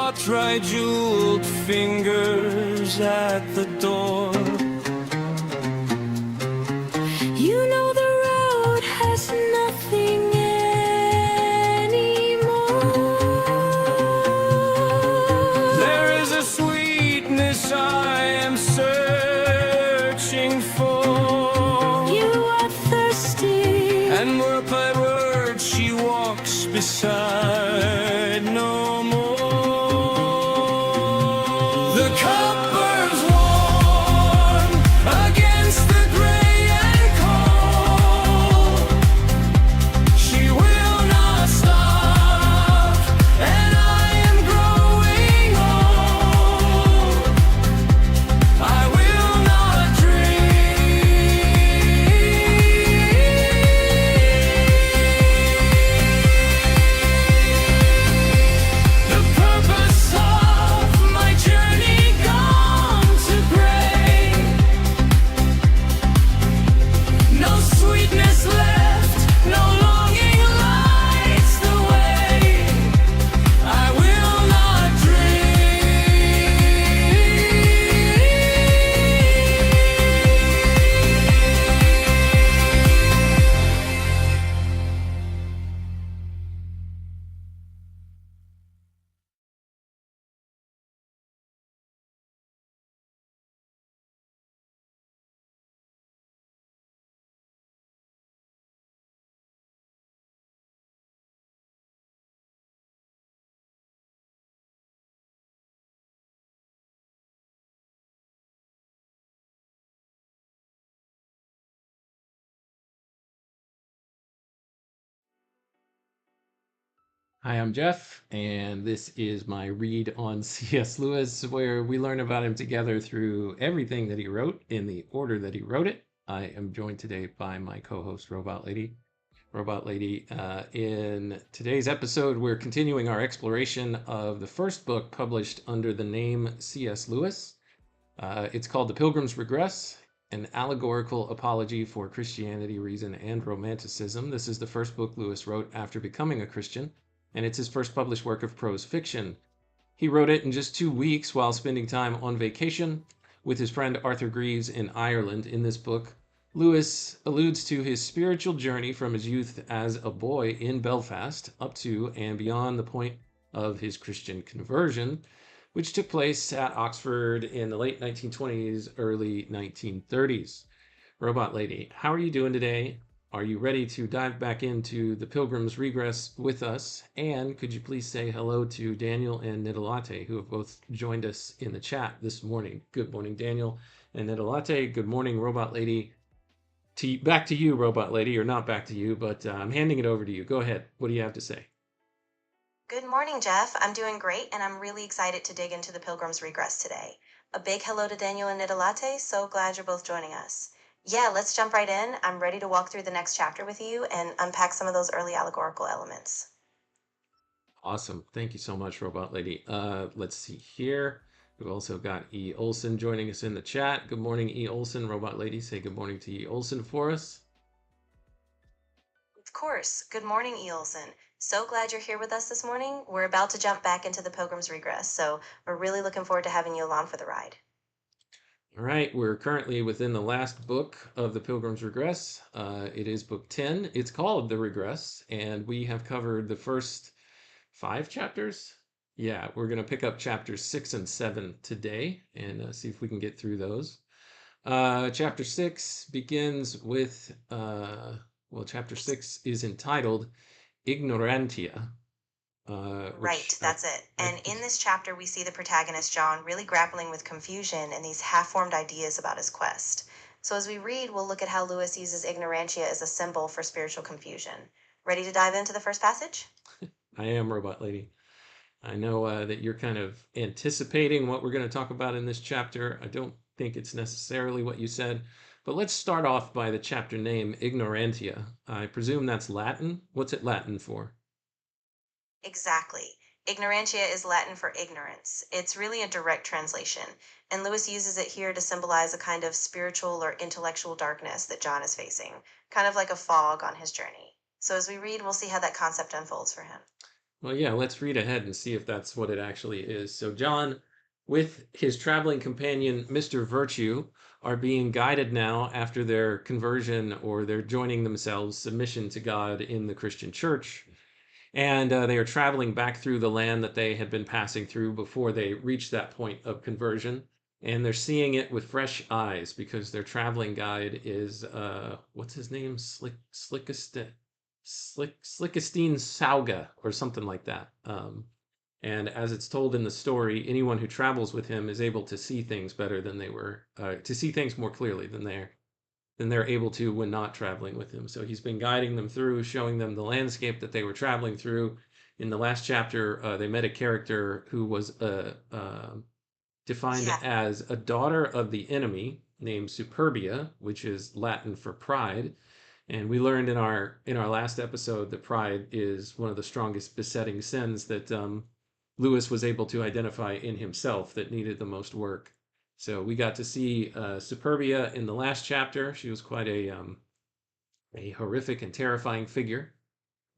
saw tri-jeweled fingers at the door. You know the road has nothing anymore. There is a sweetness I am searching for. You are thirsty, And word by word she walks beside no more. The cup burns warm against the gray and cold. She will not stop, and I am growing old. I will not The purpose of my journey gone to gray. No sweetness left, no longing lights the way. I will not Hi, I'm Jeff, and this is my read on C.S. Lewis, where we learn about him together through everything that he wrote in the order that he wrote it. I am joined today by my co-host, Robot Lady. Robot Lady, in today's episode, we're continuing our exploration of the first book published under the name C.S. Lewis. It's called The Pilgrim's Regress, an allegorical apology for Christianity, Reason and Romanticism. This is the first book Lewis wrote after becoming a Christian, and it's his first published work of prose fiction. He wrote it in just 2 weeks while spending time on vacation with his friend Arthur Greeves in Ireland. In this book, Lewis alludes to his spiritual journey from his youth as a boy in Belfast up to and beyond the point of his Christian conversion, which took place at Oxford in the late 1920s, early 1930s. Robot Lady, how are you doing today? Are you ready to dive back into the Pilgrim's Regress with us? And could you please say hello to Daniel and Nidalate, who have both joined us in the chat this morning. Good morning, Daniel and Nidalate. Good morning, Robot Lady. Back to you, Robot Lady, or not back to you, but I'm handing it over to you. Go ahead. What do you have to say? Good morning, Jeff. I'm doing great, and I'm really excited to dig into the Pilgrim's Regress today. A big hello to Daniel and Nidalate. So glad you're both joining us. Yeah, let's jump right in. I'm ready to walk through the next chapter with you and unpack some of those early allegorical elements. Awesome. Thank you so much, Robot Lady. Let's see here. We've also got E. Olson joining us in the chat. Good morning, E. Olson. Robot Lady, say good morning to E. Olson for us. Of course. Good morning, E. Olson. So glad you're here with us this morning. We're about to jump back into the Pilgrim's Regress, so we're really looking forward to having you along for the ride. All right, we're currently within the last book of the Pilgrim's Regress. It is book 10. It's called The Regress, and we have covered the first 5 chapters. Yeah, we're going to pick up chapters 6 and 7 today and see if we can get through those. Chapter 6 begins with, chapter 6 is entitled Ignorantia. Right, that's it. And in this chapter, we see the protagonist, John, really grappling with confusion and these half-formed ideas about his quest. So as we read, we'll look at how Lewis uses ignorantia as a symbol for spiritual confusion. Ready to dive into the first passage? I am, Robot Lady. I know that you're kind of anticipating what we're going to talk about in this chapter. I don't think it's necessarily what you said, but let's start off by the chapter name, Ignorantia. I presume that's Latin. What's it Latin for? Exactly. Ignorantia is Latin for ignorance. It's really a direct translation, and Lewis uses it here to symbolize a kind of spiritual or intellectual darkness that John is facing, kind of like a fog on his journey. So as we read, we'll see how that concept unfolds for him. Well, yeah, let's read ahead and see if that's what it actually is. So, John, with his traveling companion, Mr. Virtue, are being guided now after their conversion or their joining themselves, submission to God in the Christian church. And they are traveling back through the land that they had been passing through before they reached that point of conversion. And they're seeing it with fresh eyes because their traveling guide is, what's his name? Slickestein Sauga or something like that. And as it's told in the story, anyone who travels with him is able to see things better than they were, to see things more clearly than they're able to when not traveling with him. So he's been guiding them through, showing them the landscape that they were traveling through. In the last chapter, they met a character who was defined Yeah. as a daughter of the enemy named Superbia, which is Latin for pride. And we learned in our last episode that pride is one of the strongest besetting sins that Lewis was able to identify in himself that needed the most work. So we got to see Superbia in the last chapter. She was quite a horrific and terrifying figure.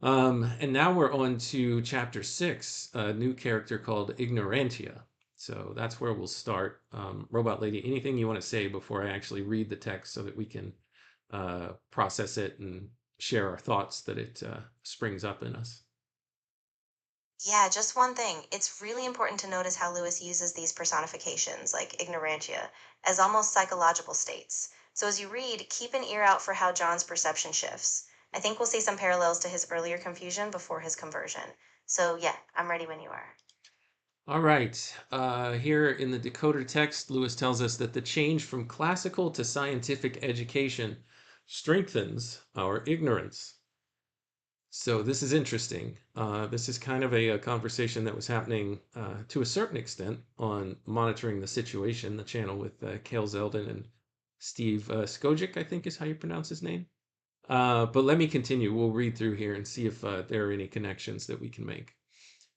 And now we're on to chapter 6, a new character called Ignorantia. So that's where we'll start. Robot Lady, anything you want to say before I actually read the text so that we can process it and share our thoughts that it springs up in us? Yeah, just one thing. It's really important to notice how Lewis uses these personifications, like ignorantia, as almost psychological states. So as you read, keep an ear out for how John's perception shifts. I think we'll see some parallels to his earlier confusion before his conversion. So yeah, I'm ready when you are. All right. Here in the decoder text, Lewis tells us that the change from classical to scientific education strengthens our ignorance. So this is interesting. This is kind of a conversation that was happening to a certain extent on Monitoring the Situation, the channel with Cale Zeldin and Steve Skojic, I think is how you pronounce his name. But let me continue. We'll read through here and see if there are any connections that we can make.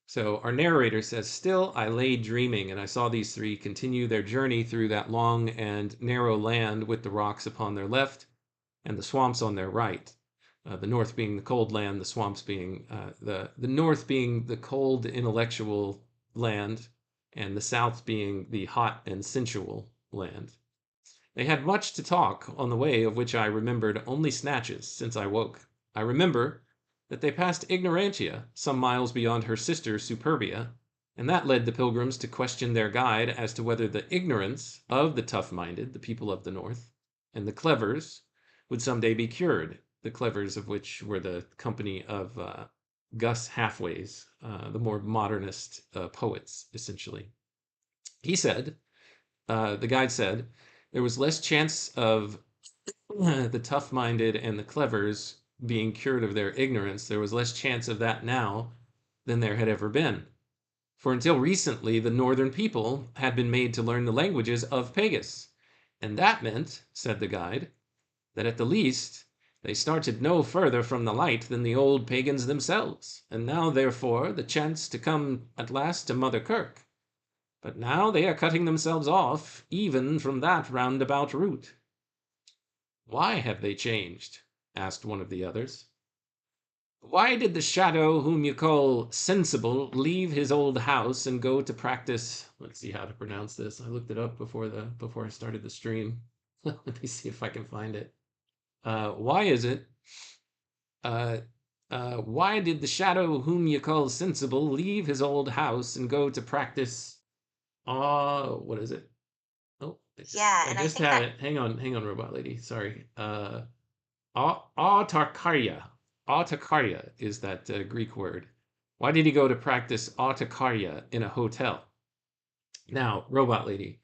So our narrator says, "Still I lay dreaming, and I saw these three continue their journey through that long and narrow land with the rocks upon their left and the swamps on their right. The north being the cold land, the swamps being the north being the cold intellectual land, and the south being the hot and sensual land. They had much to talk on the way, of which I remembered only snatches since I woke. I remember that they passed Ignorantia, some miles beyond her sister Superbia, and that led the pilgrims to question their guide as to whether the ignorance of the tough-minded, the people of the north, and the clevers would someday be cured, the clevers of which were the company of Gus Halfways, the more modernist poets, essentially. He said, the guide said, there was less chance of the tough-minded and the clevers being cured of their ignorance. There was less chance of that now than there had ever been. For until recently, the northern people had been made to learn the languages of Pegasus. And that meant, said the guide, that at the least they started no further from the light than the old pagans themselves. And now, therefore, the chance to come at last to Mother Kirk. But now they are cutting themselves off even from that roundabout route. Why have they changed? Asked one of the others. Why did the shadow whom you call sensible leave his old house and go to practice? Let's see how to pronounce this. I looked it up before I started the stream. Let me see if I can find it. Why is it? Why did the shadow whom you call sensible leave his old house and go to practice? What is it? Oh, Yeah, I and I just think had that it. Hang on, robot lady. Sorry. Autarkaria. Autarkaria is that Greek word. Why did he go to practice autarkaria in a hotel? Now, robot lady,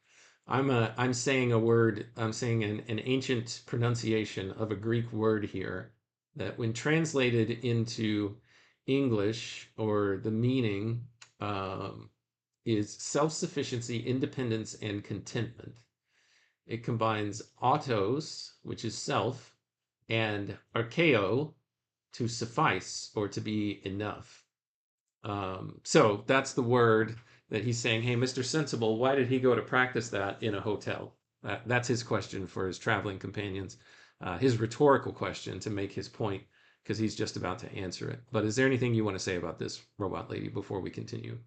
I'm saying a word. I'm saying an ancient pronunciation of a Greek word here that, when translated into English, or the meaning, is self-sufficiency, independence, and contentment. It combines autos, which is self, and archeo, to suffice or to be enough. So that's the word that he's saying, hey, Mr. Sensible, why did he go to practice that in a hotel? That's his question for his traveling companions, his rhetorical question to make his point because he's just about to answer it. But is there anything you want to say about this, Robot Lady, before we continue?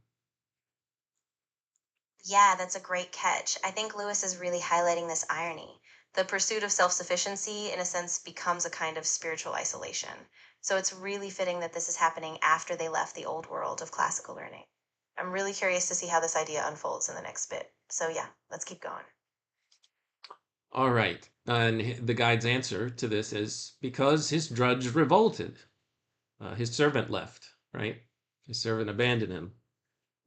Yeah, that's a great catch. I think Lewis is really highlighting this irony. The pursuit of self sufficiency, in a sense, becomes a kind of spiritual isolation. So it's really fitting that this is happening after they left the old world of classical learning. I'm really curious to see how this idea unfolds in the next bit. So, yeah, let's keep going. All right. And the guide's answer to this is because his drudge revolted. His servant left, right? His servant abandoned him.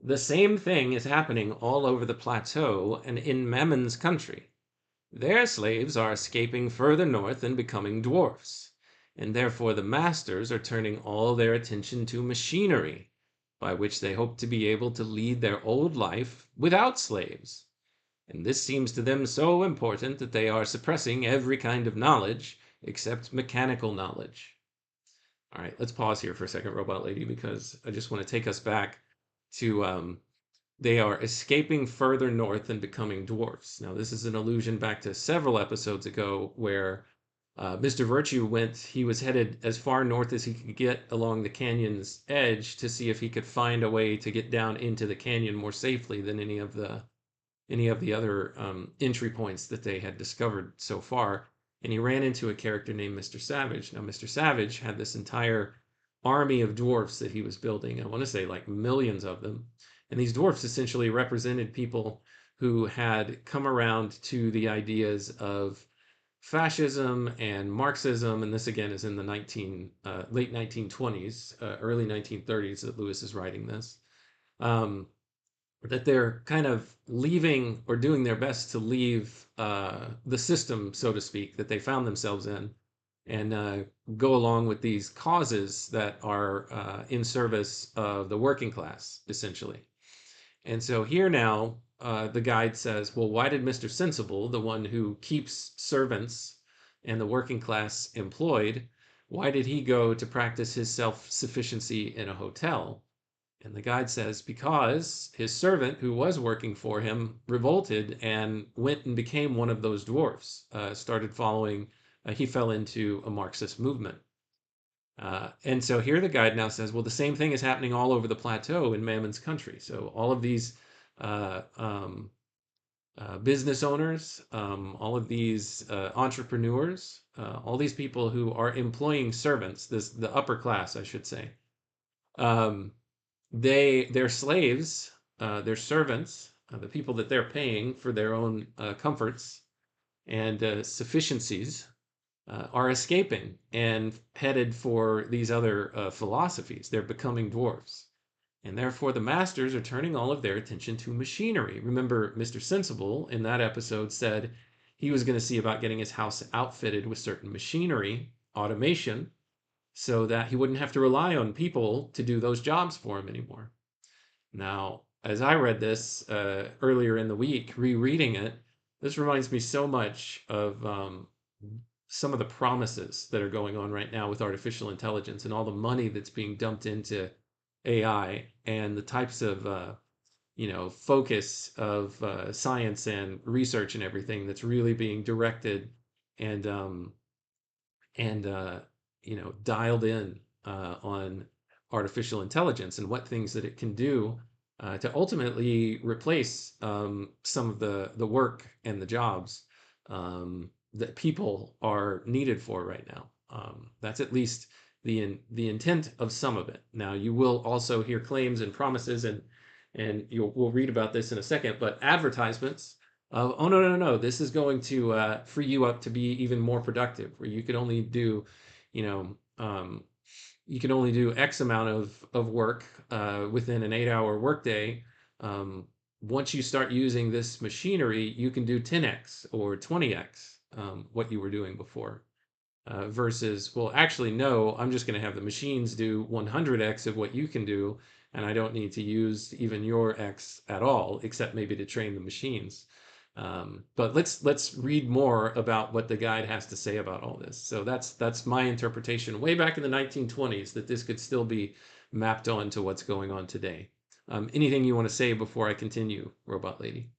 The same thing is happening all over the plateau and in Mammon's country. Their slaves are escaping further north and becoming dwarfs, and therefore the masters are turning all their attention to machinery, by which they hope to be able to lead their old life without slaves. And this seems to them so important that they are suppressing every kind of knowledge except mechanical knowledge. All right, let's pause here for a second, Robot Lady, because I just want to take us back to they are escaping further north and becoming dwarfs. Now, this is an allusion back to several episodes ago where Mr. Virtue he was headed as far north as he could get along the canyon's edge to see if he could find a way to get down into the canyon more safely than any of the other entry points that they had discovered so far. And he ran into a character named Mr. Savage. Now, Mr. Savage had this entire army of dwarfs that he was building. I want to say like millions of them. And these dwarfs essentially represented people who had come around to the ideas of fascism and Marxism. And this again is in the late 1920s, early 1930s that Lewis is writing this. That they're kind of leaving or doing their best to leave the system, so to speak, that they found themselves in, and go along with these causes that are in service of the working class, essentially. And so here now, the guide says, well, why did Mr. Sensible, the one who keeps servants and the working class employed, why did he go to practice his self-sufficiency in a hotel? And the guide says, because his servant, who was working for him, revolted and went and became one of those dwarfs, he fell into a Marxist movement. And so here the guide now says, well, the same thing is happening all over the plateau in Mammon's country. So all of these uh, um, business owners, all of these entrepreneurs, all these people who are employing servants, the upper class, I should say, um, their slaves, their servants, the people that they're paying for their own comforts and sufficiencies, are escaping and headed for these other philosophies. They're becoming dwarfs. And therefore, the masters are turning all of their attention to machinery. Remember, Mr. Sensible in that episode said he was going to see about getting his house outfitted with certain machinery, automation, so that he wouldn't have to rely on people to do those jobs for him anymore. Now, as I read this earlier in the week, rereading it, this reminds me so much of some of the promises that are going on right now with artificial intelligence and all the money that's being dumped into AI and the types of focus of science and research and everything that's really being directed and and dialed in on artificial intelligence and what things that it can do to ultimately replace some of the work and the jobs that people are needed for right now. That's at least the intent of some of it. Now, you will also hear claims and promises, and we'll read about this in a second, but advertisements of, oh, no, no, no, this is going to free you up to be even more productive, where you could only do, you know, you can only do X amount of work within an 8-hour workday. Once you start using this machinery, you can do 10x or 20x what you were doing before. Versus, well, actually, no, I'm just going to have the machines do 100x of what you can do, and I don't need to use even your x at all, except maybe to train the machines. But let's read more about what the guide has to say about all this. So that's my interpretation way back in the 1920s that this could still be mapped on to what's going on today. Anything you want to say before I continue, Robot Lady?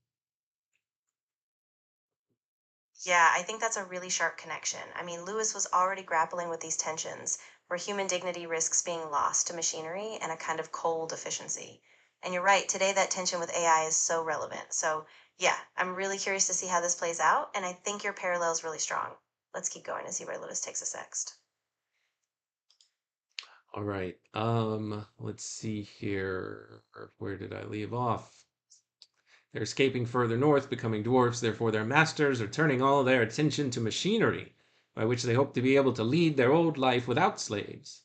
Yeah, I think that's a really sharp connection. I mean, Lewis was already grappling with these tensions where human dignity risks being lost to machinery and a kind of cold efficiency. And you're right, today that tension with AI is so relevant. So, yeah, I'm really curious to see how this plays out, and I think your parallel is really strong. Let's keep going and see where Lewis takes us next. All right. Let's see here. Where did I leave off? They're escaping further north, becoming dwarfs, therefore their masters are turning all their attention to machinery, by which they hope to be able to lead their old life without slaves.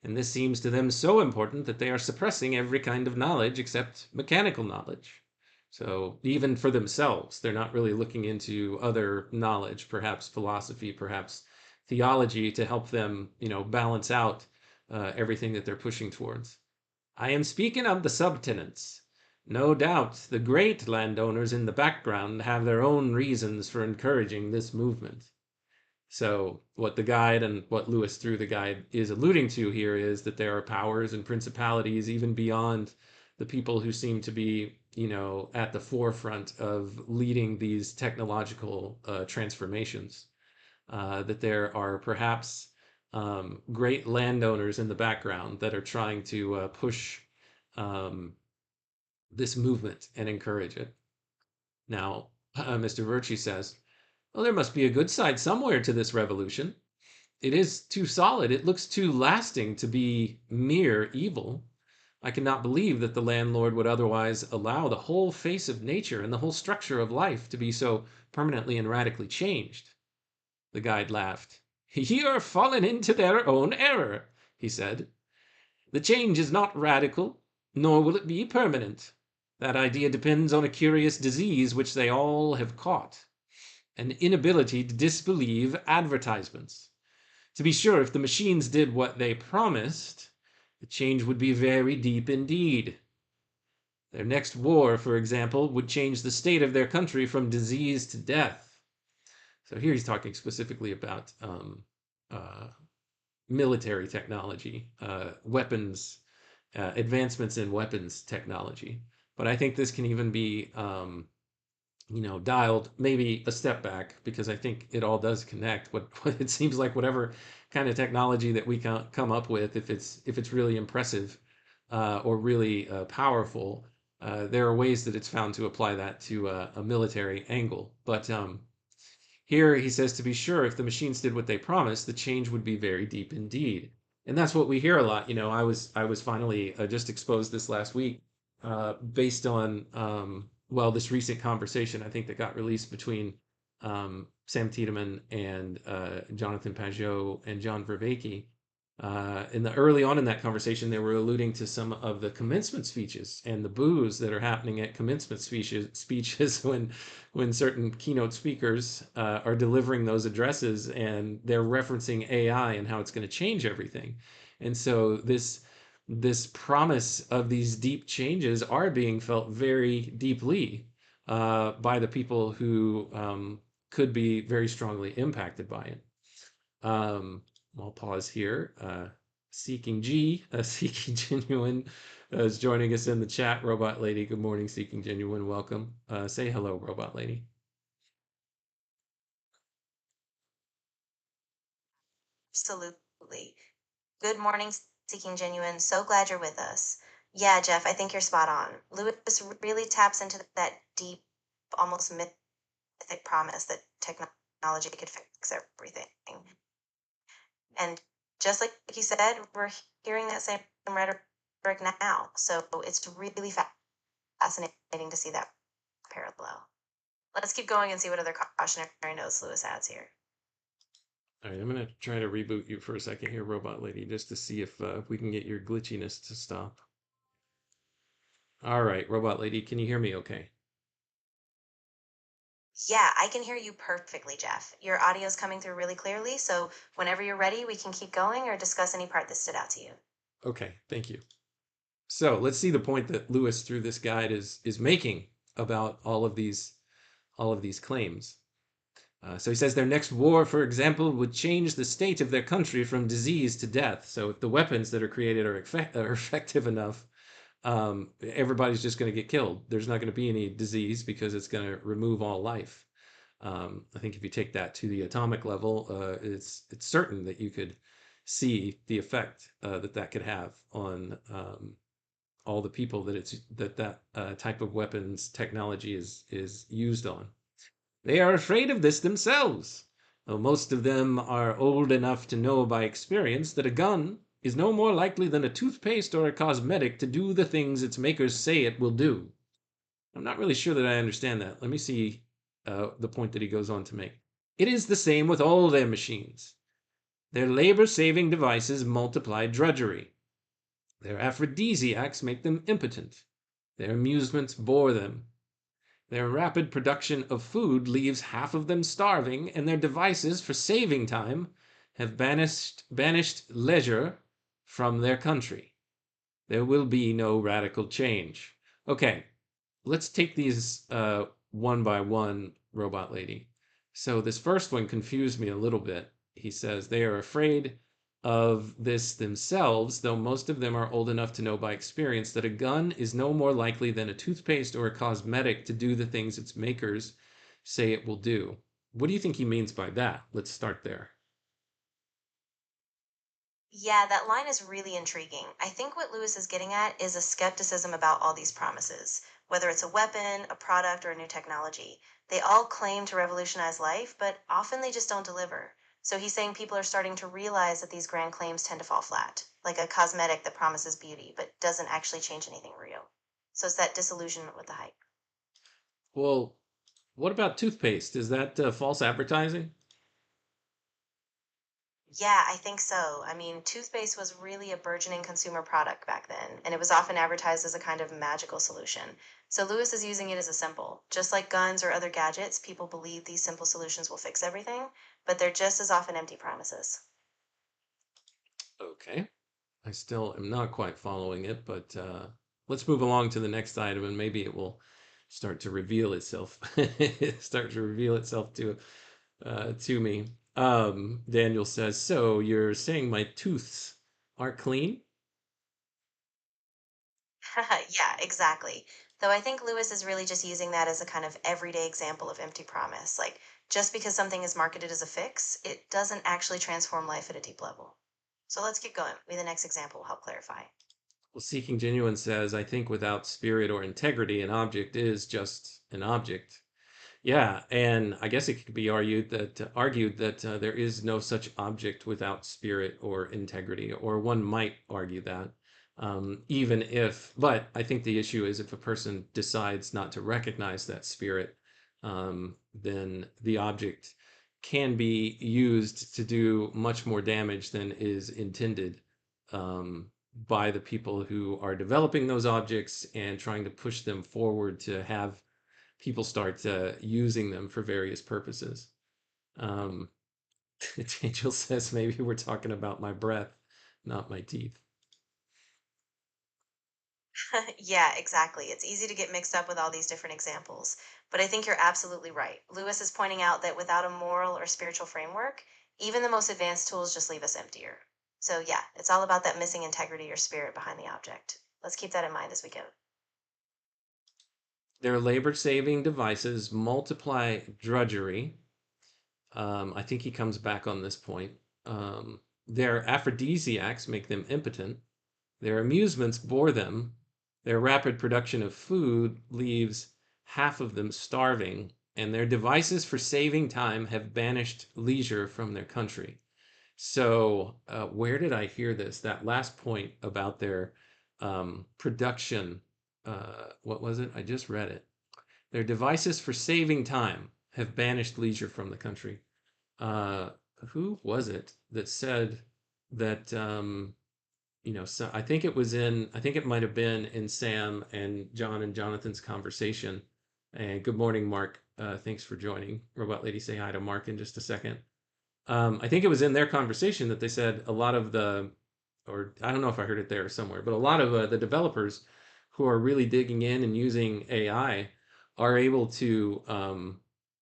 And this seems to them so important that they are suppressing every kind of knowledge except mechanical knowledge. So even for themselves, they're not really looking into other knowledge, perhaps philosophy, perhaps theology, to help them, balance out everything that they're pushing towards. I am speaking of the subtenants. No doubt the great landowners in the background have their own reasons for encouraging this movement. So what the guide and what Lewis through the guide is alluding to here is that there are powers and principalities even beyond the people who seem to be, at the forefront of leading these technological transformations. That there are perhaps great landowners in the background that are trying to push um, this movement and encourage it. Now, Mr. Virtue says, well, there must be a good side somewhere to this revolution. It is too solid. It looks too lasting to be mere evil. I cannot believe that the landlord would otherwise allow the whole face of nature and the whole structure of life to be so permanently and radically changed. The guide laughed. Ye are fallen into their own error, he said. The change is not radical, nor will it be permanent. That idea depends on a curious disease which they all have caught, an inability to disbelieve advertisements. To be sure, if the machines did what they promised, the change would be very deep indeed. Their next war, for example, would change the state of their country from disease to death. So here he's talking specifically about uh, military technology, weapons, advancements in weapons technology. But I think this can even be dialed maybe a step back, because I think it all does connect. What it seems like, whatever kind of technology that we can come up with, if it's really impressive or really powerful, there are ways that it's found to apply that to a military angle. But here he says, to be sure, if the machines did what they promised, the change would be very deep indeed. And that's what we hear a lot. I was finally just exposed this last week, based on this recent conversation I think that got released between Sam Tiedemann and Jonathan Pajot and John Vervaeke. Early on in that conversation, they were alluding to some of the commencement speeches and the boos that are happening at commencement speeches when certain keynote speakers are delivering those addresses, and they're referencing AI and how it's going to change everything. And so this promise of these deep changes are being felt very deeply by the people who could be very strongly impacted by it. I'll pause here. Seeking Seeking Genuine is joining us in the chat. Robot Lady, good morning. Seeking Genuine, welcome. Say hello, Robot Lady. Absolutely. Good morning, Seeking Genuine. So glad you're with us. Yeah, Jeff, I think you're spot on. Lewis really taps into that deep, almost mythic promise that technology could fix everything. And just like you said, we're hearing that same rhetoric now. So it's really fascinating to see that parallel. Let's keep going and see what other cautionary notes Lewis adds here. All right, I'm going to try to reboot you for a second here, Robot Lady, just to see if we can get your glitchiness to stop. All right, Robot Lady, can you hear me okay? Yeah, I can hear you perfectly, Jeff. Your audio's coming through really clearly, so whenever you're ready, we can keep going or discuss any part that stood out to you. Okay, thank you. So let's see the point that Lewis, through this guide, is making about all of these claims. So he says their next war, for example, would change the state of their country from disease to death. So if the weapons that are created are effective enough, everybody's just going to get killed. There's not going to be any disease because it's going to remove all life. I think if you take that to the atomic level, it's certain that you could see the effect that could have on all the people that type of weapons technology is used on. They are afraid of this themselves, though most of them are old enough to know by experience that a gun is no more likely than a toothpaste or a cosmetic to do the things its makers say it will do. I'm not really sure that I understand that. Let me see the point that he goes on to make. It is the same with all their machines. Their labor-saving devices multiply drudgery. Their aphrodisiacs make them impotent. Their amusements bore them. Their rapid production of food leaves half of them starving, and their devices for saving time have banished leisure from their country. There will be no radical change. Okay, let's take these one by one, Robot Lady. So this first one confused me a little bit. He says they are afraid of this themselves, though most of them are old enough to know by experience that a gun is no more likely than a toothpaste or a cosmetic to do the things its makers say it will do. What do you think he means by that? Let's start there. Yeah, that line is really intriguing. I think what Lewis is getting at is a skepticism about all these promises. Whether it's a weapon, a product, or a new technology, they all claim to revolutionize life, but often they just don't deliver. So he's saying people are starting to realize that these grand claims tend to fall flat, like a cosmetic that promises beauty but doesn't actually change anything real. So it's that disillusionment with the hype. Well, what about toothpaste? Is that false advertising? Yeah, I think so. I mean, toothpaste was really a burgeoning consumer product back then, and it was often advertised as a kind of magical solution. So Lewis is using it as a symbol. Just like guns or other gadgets, people believe these simple solutions will fix everything, but they're just as often empty promises. Okay. I still am not quite following it, but let's move along to the next item, and maybe it will start to reveal itself, start to reveal itself to me. Daniel says, "So you're saying my tooths aren't clean?" Yeah, exactly. Though I think Lewis is really just using that as a kind of everyday example of empty promise. Like, just because something is marketed as a fix, it doesn't actually transform life at a deep level. So let's keep going. Maybe the next example will help clarify. Well, Seeking Genuine says, "I think without spirit or integrity, an object is just an object." Yeah, and I guess it could be argued that there is no such object without spirit or integrity, or one might argue that, even if. But I think the issue is if a person decides not to recognize that spirit, then the object can be used to do much more damage than is intended by the people who are developing those objects and trying to push them forward to have people start using them for various purposes. Um, Angel says maybe we're talking about my breath, not my teeth. Yeah, exactly. It's easy to get mixed up with all these different examples. But I think you're absolutely right. Lewis is pointing out that without a moral or spiritual framework, even the most advanced tools just leave us emptier. So, yeah, it's all about that missing integrity or spirit behind the object. Let's keep that in mind as we go. Their labor saving devices multiply drudgery. I think he comes back on this point. Their aphrodisiacs make them impotent. Their amusements bore them. Their rapid production of food leaves half of them starving. And their devices for saving time have banished leisure from their country. So, where did I hear this? That last point about their production. What was it? I just read it. Their devices for saving time have banished leisure from the country. Uh, who was it that said that? So I think I think it might have been in Sam and John and Jonathan's conversation. And good morning, Mark. Thanks for joining. Robot Lady, say hi to Mark in just a second. I think it was in their conversation that they said a lot of or I don't know if I heard it there somewhere, but a lot of the developers who are really digging in and using AI are able to.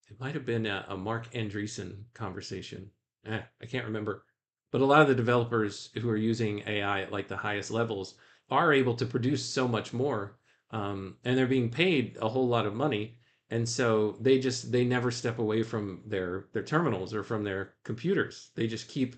It might have been a Mark Andreessen conversation. I can't remember, but a lot of the developers who are using AI at like the highest levels are able to produce so much more, and they're being paid a whole lot of money, and so they never step away from their terminals or from their computers. They just keep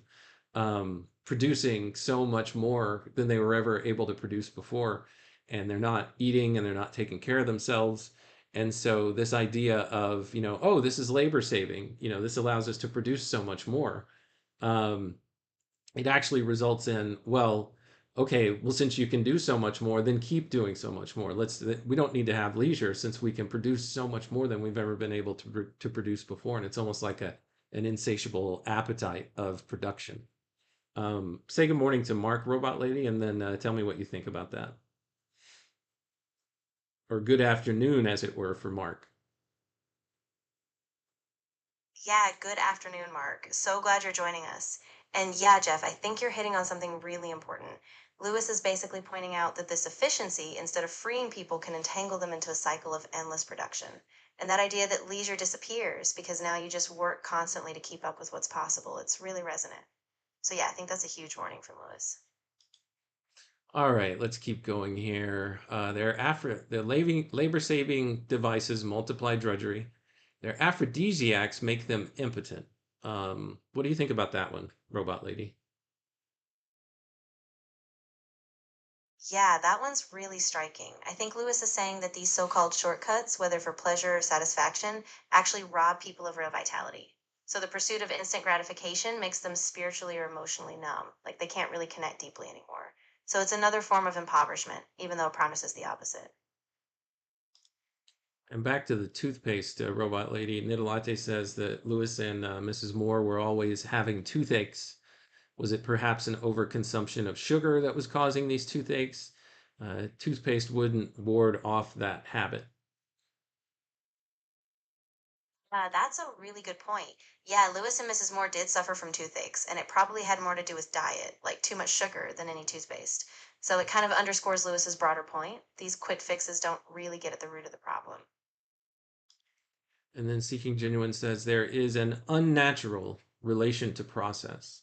producing so much more than they were ever able to produce before, and they're not eating and they're not taking care of themselves. And so this idea of, oh, this is labor saving, this allows us to produce so much more. Um, it actually results in, well, okay, well, since you can do so much more, then keep doing so much more. We don't need to have leisure since we can produce so much more than we've ever been able to produce before. And it's almost like an insatiable appetite of production. Say good morning to Mark, Robot Lady, and then tell me what you think about that. Or good afternoon, as it were, for Mark. Yeah, good afternoon, Mark. So glad you're joining us. And yeah, Jeff, I think you're hitting on something really important. Lewis is basically pointing out that this efficiency, instead of freeing people, can entangle them into a cycle of endless production. And that idea that leisure disappears because now you just work constantly to keep up with what's possible, it's really resonant. So yeah, I think that's a huge warning from Lewis. All right, let's keep going here. Their labor-saving devices multiply drudgery. Their aphrodisiacs make them impotent. What do you think about that one, Robot Lady? Yeah, that one's really striking. I think Lewis is saying that these so called shortcuts, whether for pleasure or satisfaction, actually rob people of real vitality. So the pursuit of instant gratification makes them spiritually or emotionally numb, like they can't really connect deeply anymore. So it's another form of impoverishment, even though it promises the opposite. And back to the toothpaste, Robot Lady. Nidalate says that Lewis and Mrs. Moore were always having toothaches. Was it perhaps an overconsumption of sugar that was causing these toothaches? Toothpaste wouldn't ward off that habit. That's a really good point. Yeah, Lewis and Mrs. Moore did suffer from toothaches, and it probably had more to do with diet, like too much sugar, than any toothpaste. So it kind of underscores Lewis's broader point. These quick fixes don't really get at the root of the problem. And then Seeking Genuine says there is an unnatural relation to process.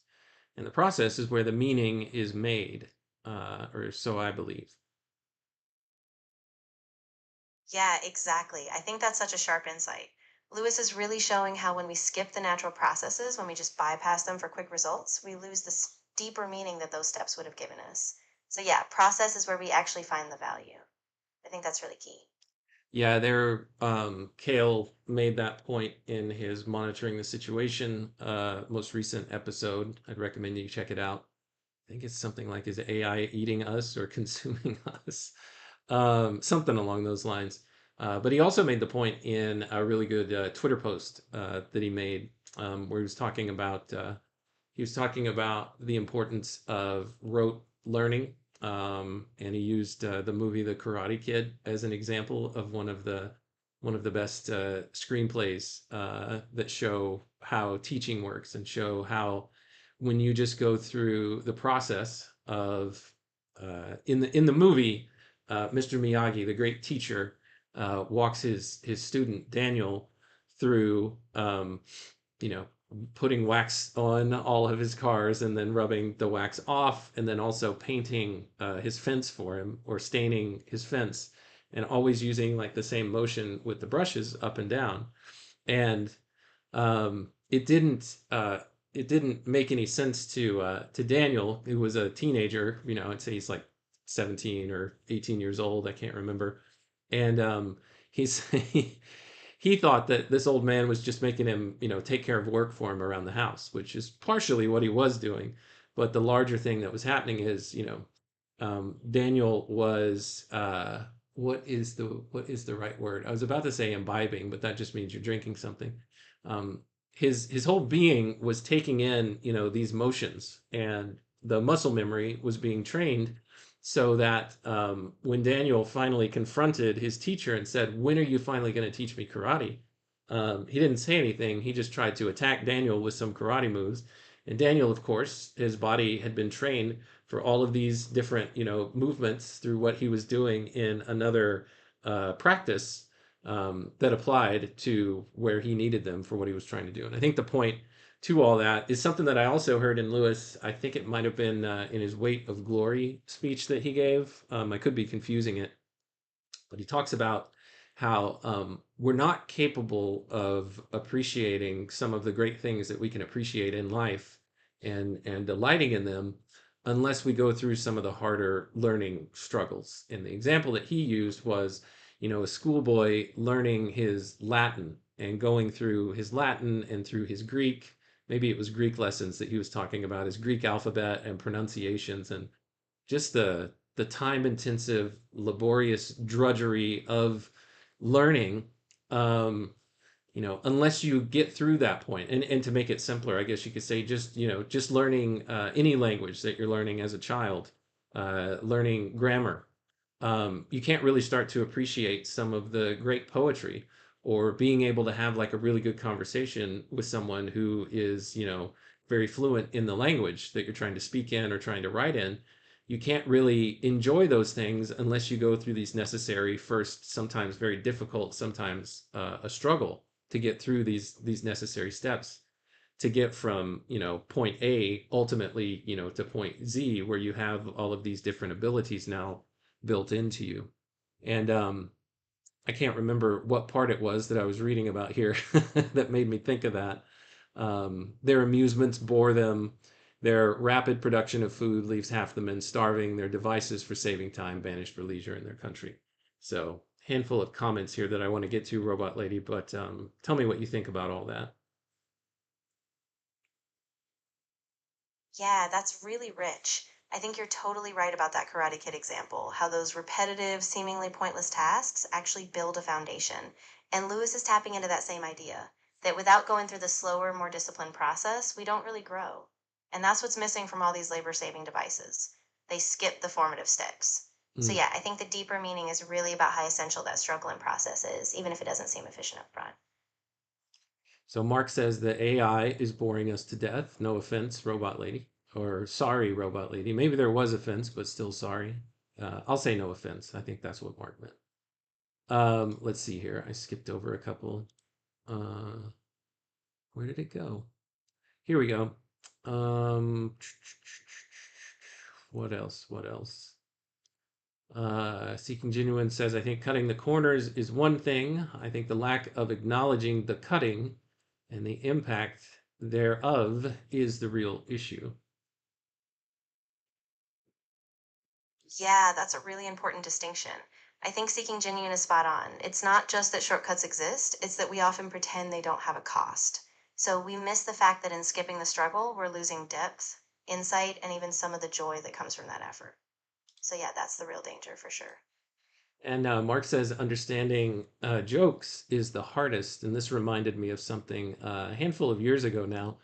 And the process is where the meaning is made, or so I believe. Yeah, exactly. I think that's such a sharp insight. Lewis is really showing how when we skip the natural processes, when we just bypass them for quick results, we lose this deeper meaning that those steps would have given us. So, yeah, process is where we actually find the value. I think that's really key. Yeah, Kale made that point in his Monitoring the Situation most recent episode. I'd recommend you check it out. I think it's something like, is AI eating us or consuming us? Something along those lines. But he also made the point in a really good Twitter post that he made, where he was talking about the importance of rote learning, and he used the movie The Karate Kid as an example of one of the best screenplays that show how teaching works and show how when you just go through the process of in the movie, Mr. Miyagi, the great teacher, walks his student Daniel through you know putting wax on all of his cars and then rubbing the wax off and then also painting his fence for him or staining his fence and always using like the same motion with the brushes up and down. And um, it didn't uh, it didn't make any sense to Daniel, who was a teenager. I'd say he's like 17 or 18 years old. I can't remember. And he's he thought that this old man was just making him, take care of work for him around the house, which is partially what he was doing. But the larger thing that was happening is, Daniel was what is the right word? I was about to say imbibing, but that just means you're drinking something. His whole being was taking in, these motions, and the muscle memory was being trained so that when Daniel finally confronted his teacher and said, "When are you finally going to teach me karate?" He didn't say anything. He just tried to attack Daniel with some karate moves. And Daniel, of course, his body had been trained for all of these different, movements through what he was doing in another practice that applied to where he needed them for what he was trying to do. And I think the point to all that is something that I also heard in Lewis. I think it might have been in his Weight of Glory speech that he gave. I could be confusing it, but he talks about how we're not capable of appreciating some of the great things that we can appreciate in life and delighting in them unless we go through some of the harder learning struggles. And the example that he used was, a schoolboy learning his Latin and going through his Latin and through his Greek. Maybe it was Greek lessons that he was talking about, his Greek alphabet and pronunciations, and just the time intensive, laborious drudgery of learning. Unless you get through that point, and to make it simpler, I guess you could say just learning any language that you're learning as a child, learning grammar. You can't really start to appreciate some of the great poetry or being able to have like a really good conversation with someone who is, very fluent in the language that you're trying to speak in or trying to write in. You can't really enjoy those things unless you go through these necessary first, sometimes very difficult, sometimes a struggle to get through these necessary steps to get from point A ultimately to point Z, where you have all of these different abilities now built into you. And I can't remember what part it was that I was reading about here that made me think of that. Their amusements bore them. Their rapid production of food leaves half the men starving. Their devices for saving time banished for leisure in their country. So, handful of comments here that I want to get to, Robot Lady, but tell me what you think about all that. Yeah, that's really rich. I think you're totally right about that Karate Kid example, how those repetitive, seemingly pointless tasks actually build a foundation. And Lewis is tapping into that same idea that without going through the slower, more disciplined process, we don't really grow. And that's what's missing from all these labor saving devices. They skip the formative steps. So, Mm. yeah, I think the deeper meaning is really about how essential that struggle and process is, even if it doesn't seem efficient up front. So Mark says that AI is boring us to death. No offense, Robot Lady. Or sorry, Robot Lady. Maybe there was offense, but still sorry. I'll say no offense. I think that's what Mark meant. Let's see here. I skipped over a couple. Uh, where did it go? Here we go. What else? What else? Seeking Genuine says, I think cutting the corners is one thing. I think the lack of acknowledging the cutting and the impact thereof is the real issue. Yeah, that's a really important distinction. I think seeking genuine is spot on. It's not just that shortcuts exist, it's that we often pretend they don't have a cost. So we miss the fact that in skipping the struggle, we're losing depth, insight, and even some of the joy that comes from that effort. So yeah, that's the real danger for sure. And Mark says understanding jokes is the hardest. And this reminded me of something a handful of years ago now.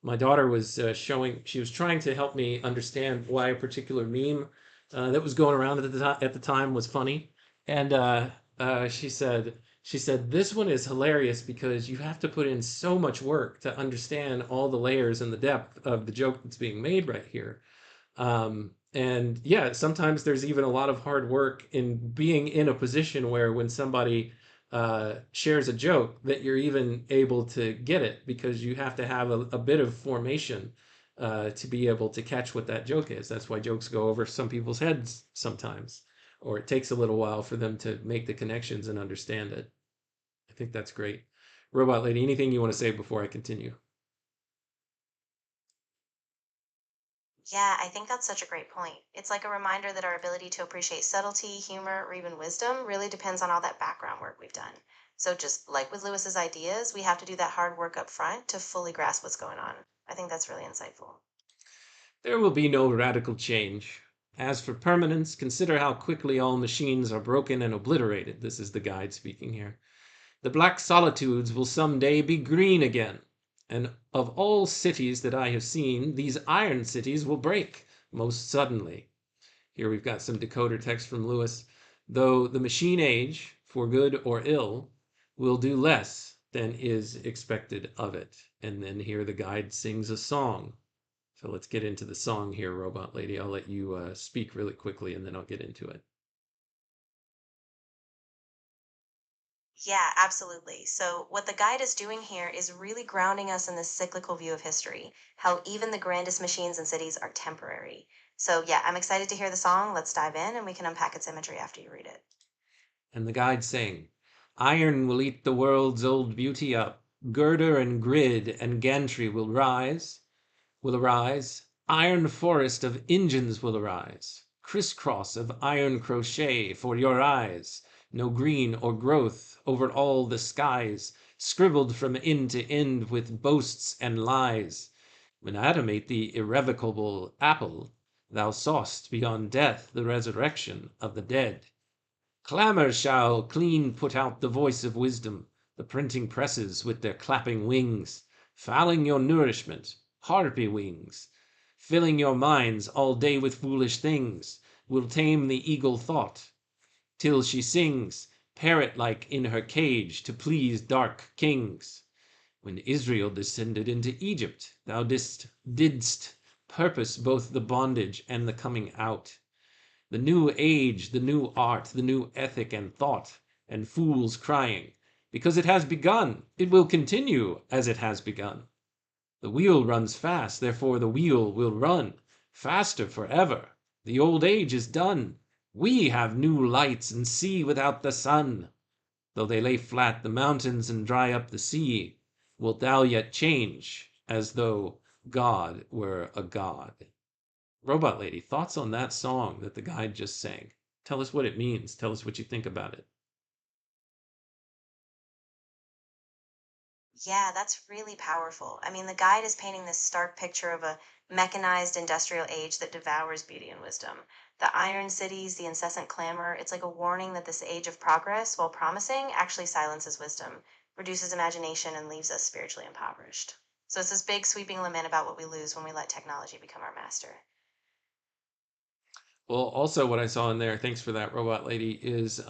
My daughter was she was trying to help me understand why a particular meme that was going around at the time was funny. And she said, this one is hilarious because you have to put in so much work to understand all the layers and the depth of the joke that's being made right here. And yeah, sometimes there's even a lot of hard work in being in a position where when somebody shares a joke that you're even able to get it because you have to have a bit of formation to be able to catch what that joke is. That's why jokes go over some people's heads sometimes, or it takes a little while for them to make the connections and understand it. I think that's great. Robot Lady, anything you want to say before I continue? Yeah, I think that's such a great point. It's like a reminder that our ability to appreciate subtlety, humor, or even wisdom really depends on all that background work we've done. So, just like with Lewis's ideas, we have to do that hard work up front to fully grasp what's going on. I think that's really insightful. There will be no radical change. As for permanence, consider how quickly all machines are broken and obliterated. This is the guide speaking here. The black solitudes will some day be green again. And of all cities that I have seen, these iron cities will break most suddenly. Here we've got some decoder text from Lewis. Though the machine age, for good or ill, will do less than is expected of it. And then here the guide sings a song. So let's get into the song here, Robot Lady. I'll let you speak really quickly and then I'll get into it. Yeah, absolutely. So, what the guide is doing here is really grounding us in this cyclical view of history, how even the grandest machines and cities are temporary. So, yeah, I'm excited to hear the song. Let's dive in and we can unpack its imagery after you read it. And the guide sang, Iron will eat the world's old beauty up, girder and grid and gantry will rise. will arise, iron forest of engines will arise, crisscross of iron crochet for your eyes, no green or growth over all the skies, scribbled from end to end with boasts and lies. When Adam ate the irrevocable apple, thou saw'st beyond death the resurrection of the dead. Clamor shall clean put out the voice of wisdom, the printing presses with their clapping wings, fouling your nourishment, harpy wings, filling your minds all day with foolish things, will tame the eagle thought, till she sings, parrot-like in her cage, to please dark kings. When Israel descended into Egypt, thou didst purpose both the bondage and the coming out. The new age, the new art, the new ethic and thought, and fools crying, because it has begun, it will continue as it has begun. The wheel runs fast, therefore the wheel will run faster forever. The old age is done. We have new lights and see without the sun. Though they lay flat the mountains and dry up the sea, wilt thou yet change as though God were a god? Robot Lady, thoughts on that song that the guide just sang? Tell us what it means. Tell us what you think about it. Yeah, that's really powerful. I mean, the guide is painting this stark picture of a mechanized industrial age that devours beauty and wisdom. The iron cities, the incessant clamor, it's like a warning that this age of progress, while promising, actually silences wisdom, reduces imagination, and leaves us spiritually impoverished. So it's this big sweeping lament about what we lose when we let technology become our master. Well, also what I saw in there, thanks for that, Robot Lady, is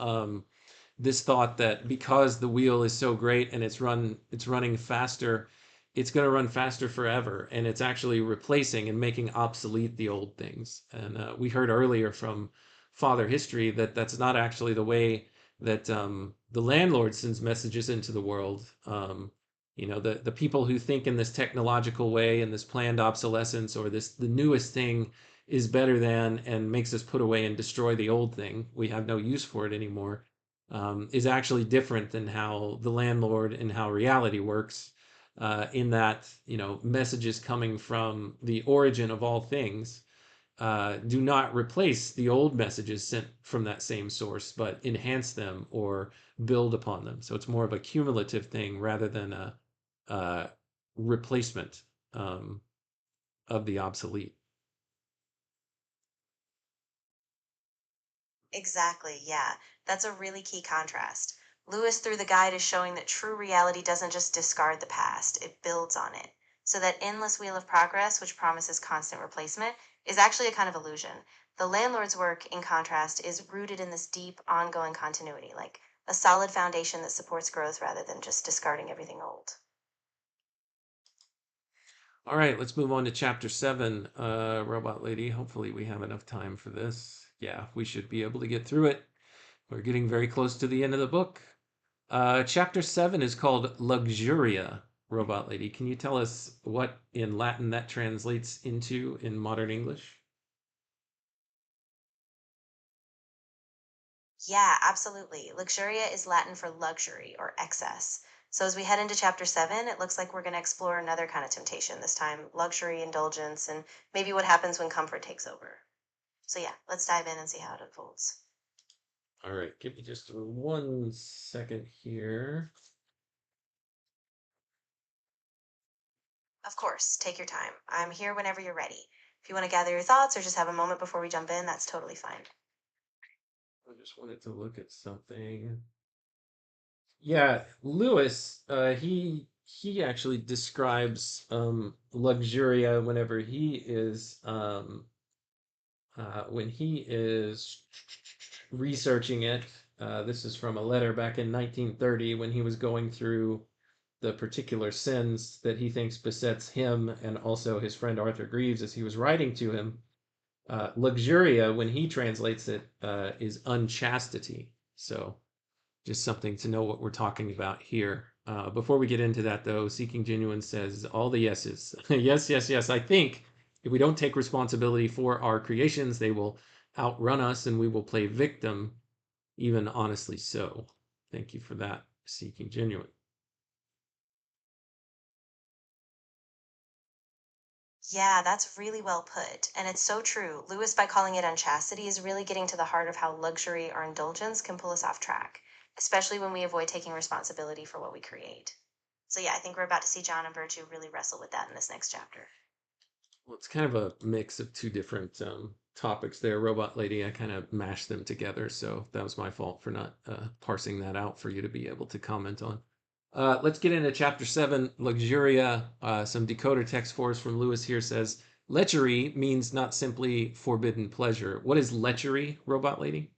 this thought that because the wheel is so great and it's running faster, it's going to run faster forever, and it's actually replacing and making obsolete the old things. And we heard earlier from Father History that that's not actually the way that the landlord sends messages into the world. The people who think in this technological way and this planned obsolescence, or this the newest thing is better than and makes us put away and destroy the old thing, we have no use for it anymore, is actually different than how the landlord and how reality works, in that, messages coming from the origin of all things do not replace the old messages sent from that same source, but enhance them or build upon them. So it's more of a cumulative thing rather than a replacement of the obsolete. Exactly, yeah. That's a really key contrast. Lewis, through the guide, is showing that true reality doesn't just discard the past, it builds on it. So that endless wheel of progress, which promises constant replacement, is actually a kind of illusion. The landlord's work, in contrast, is rooted in this deep, ongoing continuity, like a solid foundation that supports growth rather than just discarding everything old. All right, let's move on to chapter 7, Robot Lady. Hopefully we have enough time for this. Yeah, we should be able to get through it. We're getting very close to the end of the book. Chapter 7 is called Luxuria, Robot Lady. Can you tell us what in Latin that translates into in modern English? Yeah, absolutely. Luxuria is Latin for luxury or excess. So as we head into chapter 7, it looks like we're going to explore another kind of temptation, this time luxury, indulgence, and maybe what happens when comfort takes over. So yeah, let's dive in and see how it unfolds. All right, give me just 1 second here. Of course, take your time. I'm here whenever you're ready. If you want to gather your thoughts or just have a moment before we jump in, that's totally fine. I just wanted to look at something. Yeah, Lewis, he actually describes Luxuria whenever he is when he is researching it. This is from a letter back in 1930 when he was going through the particular sins that he thinks besets him and also his friend Arthur Greeves as he was writing to him. Luxuria, when he translates it, is unchastity. So just something to know what we're talking about here. Before we get into that, though, Seeking Genuine says all the yeses. Yes, yes, yes. I think if we don't take responsibility for our creations, they will outrun us and we will play victim, even honestly so. Thank you for that, Seeking Genuine. Yeah, that's really well put. And it's so true. Lewis, by calling it unchastity, is really getting to the heart of how luxury or indulgence can pull us off track, especially when we avoid taking responsibility for what we create. So, yeah, I think we're about to see John and Virtue really wrestle with that in this next chapter. Well, it's kind of a mix of two different topics there, Robot Lady. I kind of mashed them together, so that was my fault for not parsing that out for you to be able to comment on. Let's get into chapter 7, Luxuria. Some decoder text for us from Lewis here says, lechery means not simply forbidden pleasure. What is lechery, Robot Lady?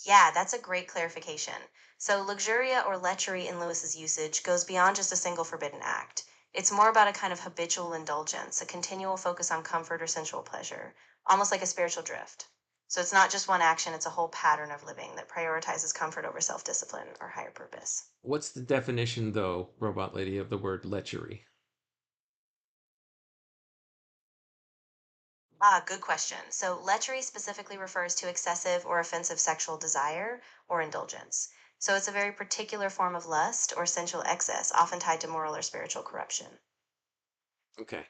Yeah, that's a great clarification. So, luxuria or lechery in Lewis's usage goes beyond just a single forbidden act. It's more about a kind of habitual indulgence, a continual focus on comfort or sensual pleasure, almost like a spiritual drift. So, it's not just one action, it's a whole pattern of living that prioritizes comfort over self discipline or higher purpose. What's the definition, though, Robot Lady, of the word lechery? Ah, good question. So, lechery specifically refers to excessive or offensive sexual desire or indulgence. So, it's a very particular form of lust or sensual excess, often tied to moral or spiritual corruption. Okay.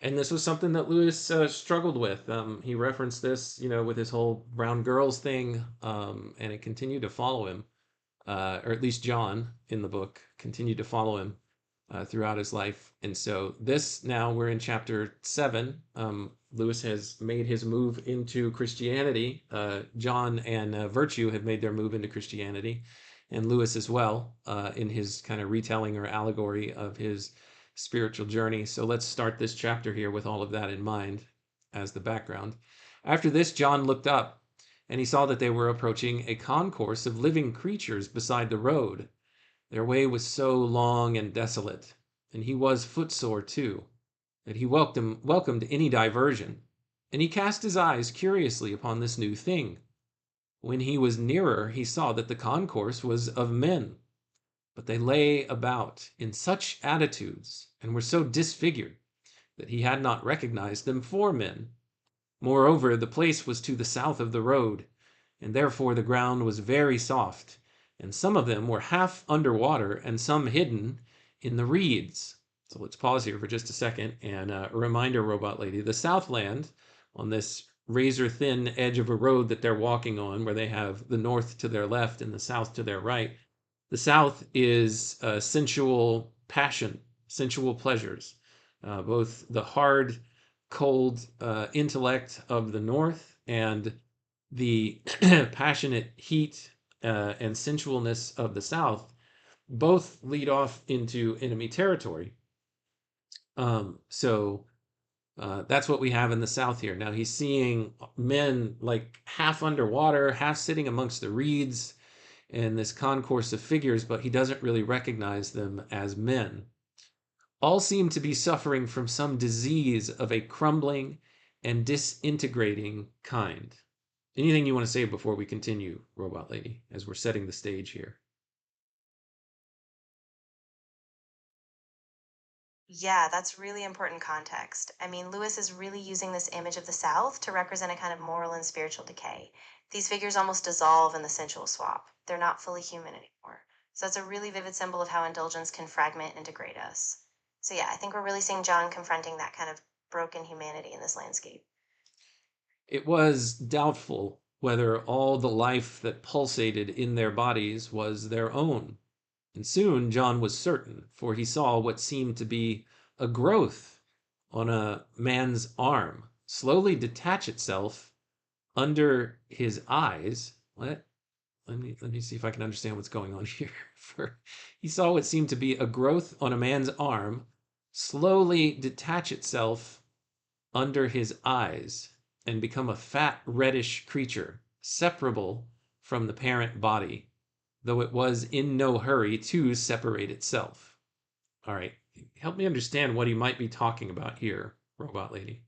And this was something that Lewis struggled with. He referenced this, with his whole brown girls thing, and it continued to follow him, or at least John in the book continued to follow him throughout his life. And so this now we're in chapter 7. Lewis has made his move into Christianity. John and Virtue have made their move into Christianity, and Lewis as well in his kind of retelling or allegory of his spiritual journey. So let's start this chapter here with all of that in mind as the background. After this, John looked up, and he saw that they were approaching a concourse of living creatures beside the road. Their way was so long and desolate, and he was footsore too, that he welcomed any diversion, and he cast his eyes curiously upon this new thing. When he was nearer, he saw that the concourse was of men, but they lay about in such attitudes and were so disfigured that he had not recognized them for men. Moreover, the place was to the south of the road, and therefore the ground was very soft, and some of them were half under water and some hidden in the reeds. So let's pause here for just a second and a reminder, Robot Lady, the Southland on this razor thin edge of a road that they're walking on, where they have the north to their left and the south to their right. The south is sensual passion, sensual pleasures, both the hard, cold intellect of the north and the passionate heat and sensualness of the south both lead off into enemy territory. So that's what we have in the south here. Now he's seeing men like half underwater, half sitting amongst the reeds in this concourse of figures, but he doesn't really recognize them as men. All seem to be suffering from some disease of a crumbling and disintegrating kind. Anything you want to say before we continue, Robot Lady, as we're setting the stage here? Yeah, that's really important context. I mean, Lewis is really using this image of the South to represent a kind of moral and spiritual decay. These figures almost dissolve in the sensual swap. They're not fully human anymore. So it's a really vivid symbol of how indulgence can fragment and degrade us. So yeah, I think we're really seeing John confronting that kind of broken humanity in this landscape. It was doubtful whether all the life that pulsated in their bodies was their own. And soon John was certain, for he saw what seemed to be a growth on a man's arm slowly detach itself under his eyes. Let me see if I can understand what's going on here. For he saw what seemed to be a growth on a man's arm slowly detach itself under his eyes and become a fat reddish creature, separable from the parent body, though it was in no hurry to separate itself. All right, help me understand what he might be talking about here, Robot Lady.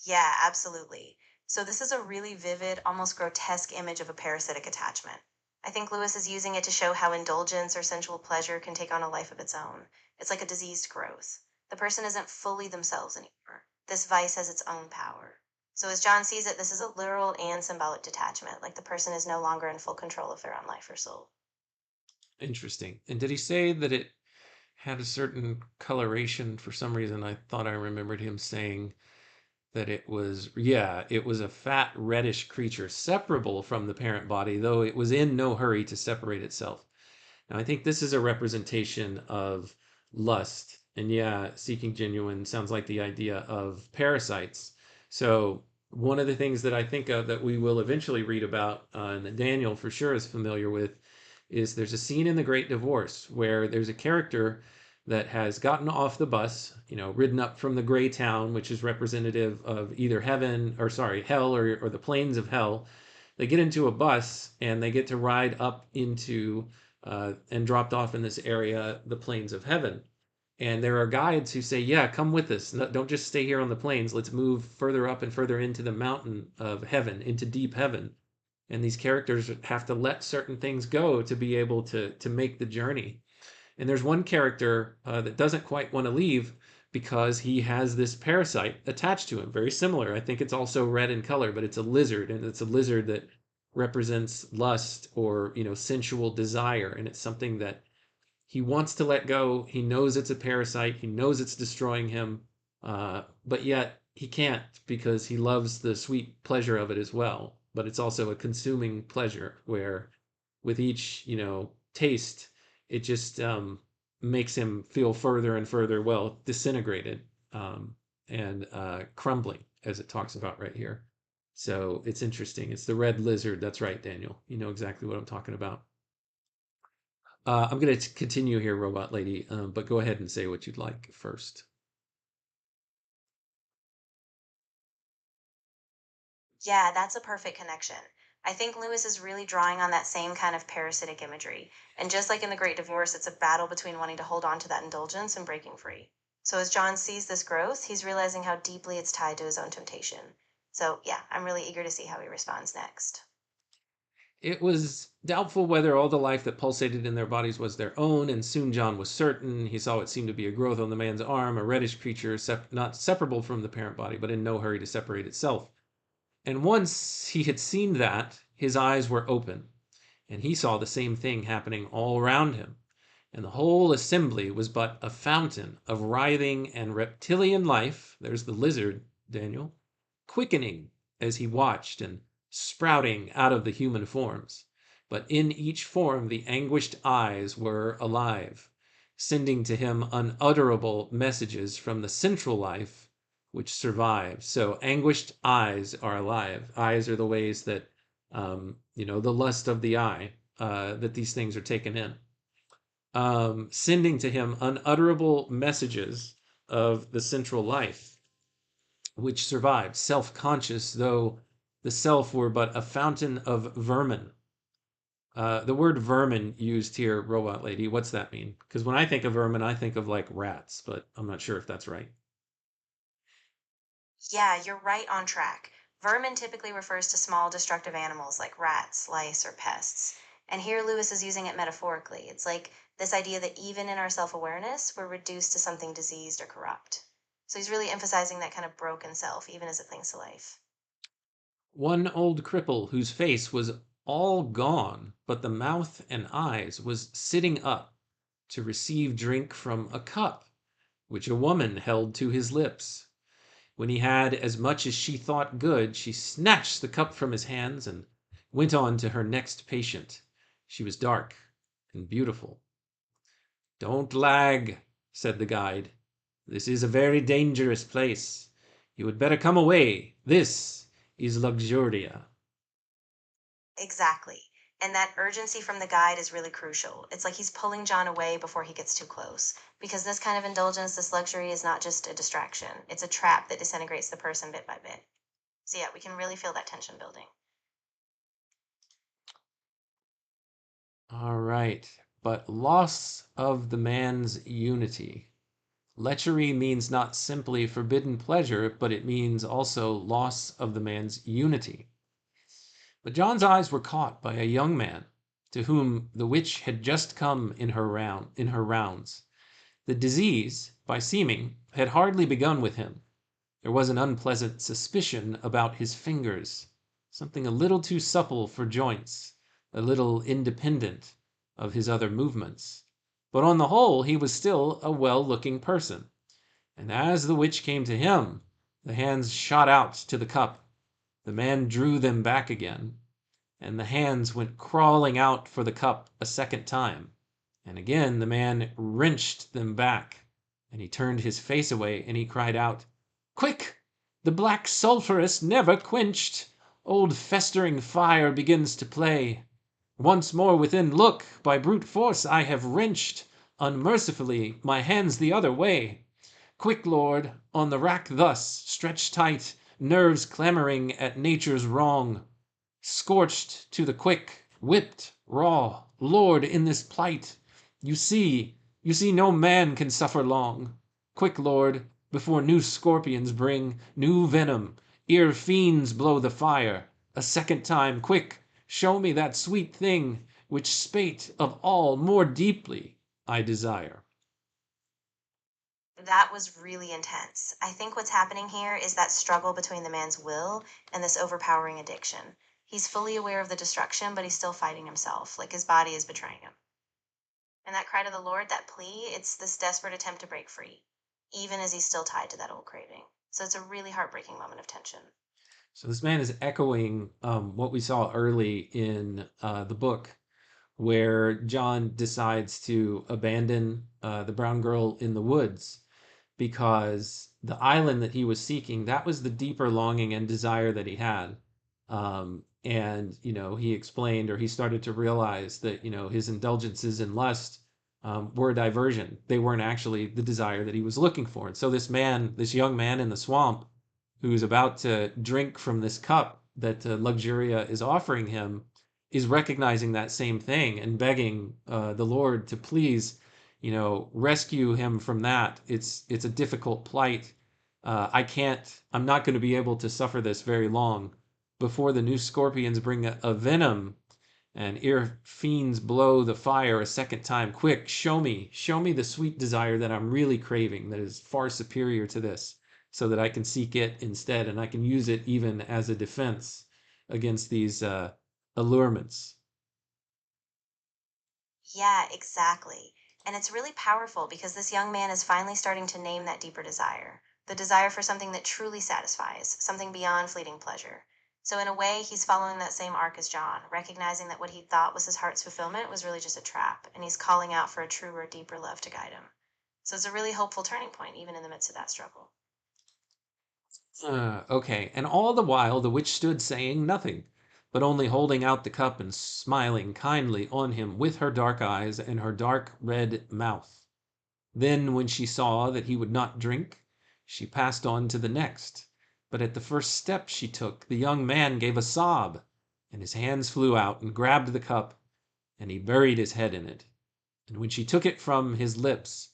Yeah, absolutely. So this is a really vivid, almost grotesque image of a parasitic attachment. I think Lewis is using it to show how indulgence or sensual pleasure can take on a life of its own. It's like a diseased growth. The person isn't fully themselves anymore. This vice has its own power. So as John sees it, this is a literal and symbolic detachment, like the person is no longer in full control of their own life or soul. Interesting. And did he say that it had a certain coloration? For some reason, I thought I remembered him saying that it was, yeah, it was a fat reddish creature separable from the parent body, though it was in no hurry to separate itself. Now, I think this is a representation of lust. And yeah, seeking genuine sounds like the idea of parasites. So, one of the things that I think of that we will eventually read about, and that Daniel for sure is familiar with, is there's a scene in The Great Divorce where there's a character that has gotten off the bus, ridden up from the gray town, which is representative of either heaven, or sorry, hell, or the plains of hell. They get into a bus and they get to ride up into and dropped off in this area, the plains of heaven. And there are guides who say, yeah, come with us. No, don't just stay here on the plains. Let's move further up and further into the mountain of heaven, into deep heaven. And these characters have to let certain things go to be able to make the journey. And there's one character that doesn't quite want to leave because he has this parasite attached to him, very similar. I think it's also red in color, but it's a lizard, and it's a lizard that represents lust or sensual desire, and it's something that he wants to let go. He knows it's a parasite. He knows it's destroying him, but yet he can't because he loves the sweet pleasure of it as well. But it's also a consuming pleasure where, with each taste, it just makes him feel further and further, well, disintegrated and crumbling, as it talks about right here. So it's interesting. It's the red lizard. That's right, Daniel. You know exactly what I'm talking about. I'm going to continue here, Robot Lady, but go ahead and say what you'd like first. Yeah, that's a perfect connection. I think Lewis is really drawing on that same kind of parasitic imagery. And just like in The Great Divorce, it's a battle between wanting to hold on to that indulgence and breaking free. So as John sees this growth, he's realizing how deeply it's tied to his own temptation. So yeah, I'm really eager to see how he responds next. It was doubtful whether all the life that pulsated in their bodies was their own, and soon John was certain. He saw what seemed to be a growth on the man's arm, a reddish creature, not separable from the parent body, but in no hurry to separate itself. And once he had seen that, his eyes were open, and he saw the same thing happening all around him. And the whole assembly was but a fountain of writhing and reptilian life. There's the lizard, Daniel, quickening as he watched and sprouting out of the human forms. But in each form the anguished eyes were alive, sending to him unutterable messages from the central life which survives. So anguished eyes are alive. Eyes are the ways that, the lust of the eye, that these things are taken in. Sending to him unutterable messages of the central life, which survived, self-conscious, though the self were but a fountain of vermin. The word vermin used here, Robot Lady, what's that mean? Because when I think of vermin, I think of like rats, but I'm not sure if that's right. Yeah, you're right on track. Vermin typically refers to small destructive animals like rats, lice, or pests. And here Lewis is using it metaphorically. It's like this idea that even in our self awareness, we're reduced to something diseased or corrupt. So he's really emphasizing that kind of broken self, even as it clings to life. One old cripple whose face was all gone, but the mouth and eyes was sitting up to receive drink from a cup, which a woman held to his lips. When he had as much as she thought good, she snatched the cup from his hands and went on to her next patient. She was dark and beautiful. Don't lag, said the guide. This is a very dangerous place. You had better come away. This is Luxuria. Exactly. And that urgency from the guide is really crucial. It's like he's pulling John away before he gets too close. Because this kind of indulgence, this luxury, is not just a distraction, it's a trap that disintegrates the person bit by bit. So, yeah, we can really feel that tension building. All right, but loss of the man's unity. Lechery means not simply forbidden pleasure, but it means also loss of the man's unity. But John's eyes were caught by a young man to whom the witch had just come in her rounds. The disease, by seeming, had hardly begun with him, There was an unpleasant suspicion about his fingers, something a little too supple for joints, a little independent of his other movements. But on the whole, he was still a well-looking person. And as the witch came to him, the hands shot out to the cup. The man drew them back again, and the hands went crawling out for the cup a second time. And again the man wrenched them back, and he turned his face away, and he cried out, "Quick! The black sulphurous never quenched! Old festering fire begins to play. Once more within, look! By brute force I have wrenched unmercifully my hands the other way. Quick, Lord, on the rack thus, stretched tight, nerves clamoring at nature's wrong. Scorched to the quick, whipped, raw, Lord, in this plight, you see no man can suffer long. Quick, Lord, before new scorpions bring new venom, ere fiends blow the fire, a second time, quick, show me that sweet thing which spate of all more deeply I desire." That was really intense. I think what's happening here is that struggle between the man's will and this overpowering addiction. He's fully aware of the destruction, but he's still fighting himself, like his body is betraying him. And that cry to the Lord, that plea, it's this desperate attempt to break free, even as he's still tied to that old craving. So it's a really heartbreaking moment of tension. So this man is echoing what we saw early in the book, where John decides to abandon the brown girl in the woods because the island that he was seeking, that was the deeper longing and desire that he had. And, he explained, or he started to realize that, his indulgences in lust were a diversion. They weren't actually the desire that he was looking for. And so this young man in the swamp who's about to drink from this cup that Luxuria is offering him is recognizing that same thing and begging the Lord to please, rescue him from that. It's a difficult plight. I'm not going to be able to suffer this very long before the new scorpions bring a venom and ere fiends blow the fire a second time. Quick, show me the sweet desire that I'm really craving, that is far superior to this, so that I can seek it instead, and I can use it even as a defense against these allurements. Yeah, exactly. And it's really powerful because this young man is finally starting to name that deeper desire, the desire for something that truly satisfies, something beyond fleeting pleasure. So, in a way, he's following that same arc as John, recognizing that what he thought was his heart's fulfillment was really just a trap, and he's calling out for a truer, deeper love to guide him. So, it's a really hopeful turning point, even in the midst of that struggle. Okay, and all the while the witch stood saying nothing, but only holding out the cup and smiling kindly on him with her dark eyes and her dark red mouth. Then, when she saw that he would not drink, she passed on to the next. But at the first step she took, the young man gave a sob, and his hands flew out and grabbed the cup, and he buried his head in it. And when she took it from his lips,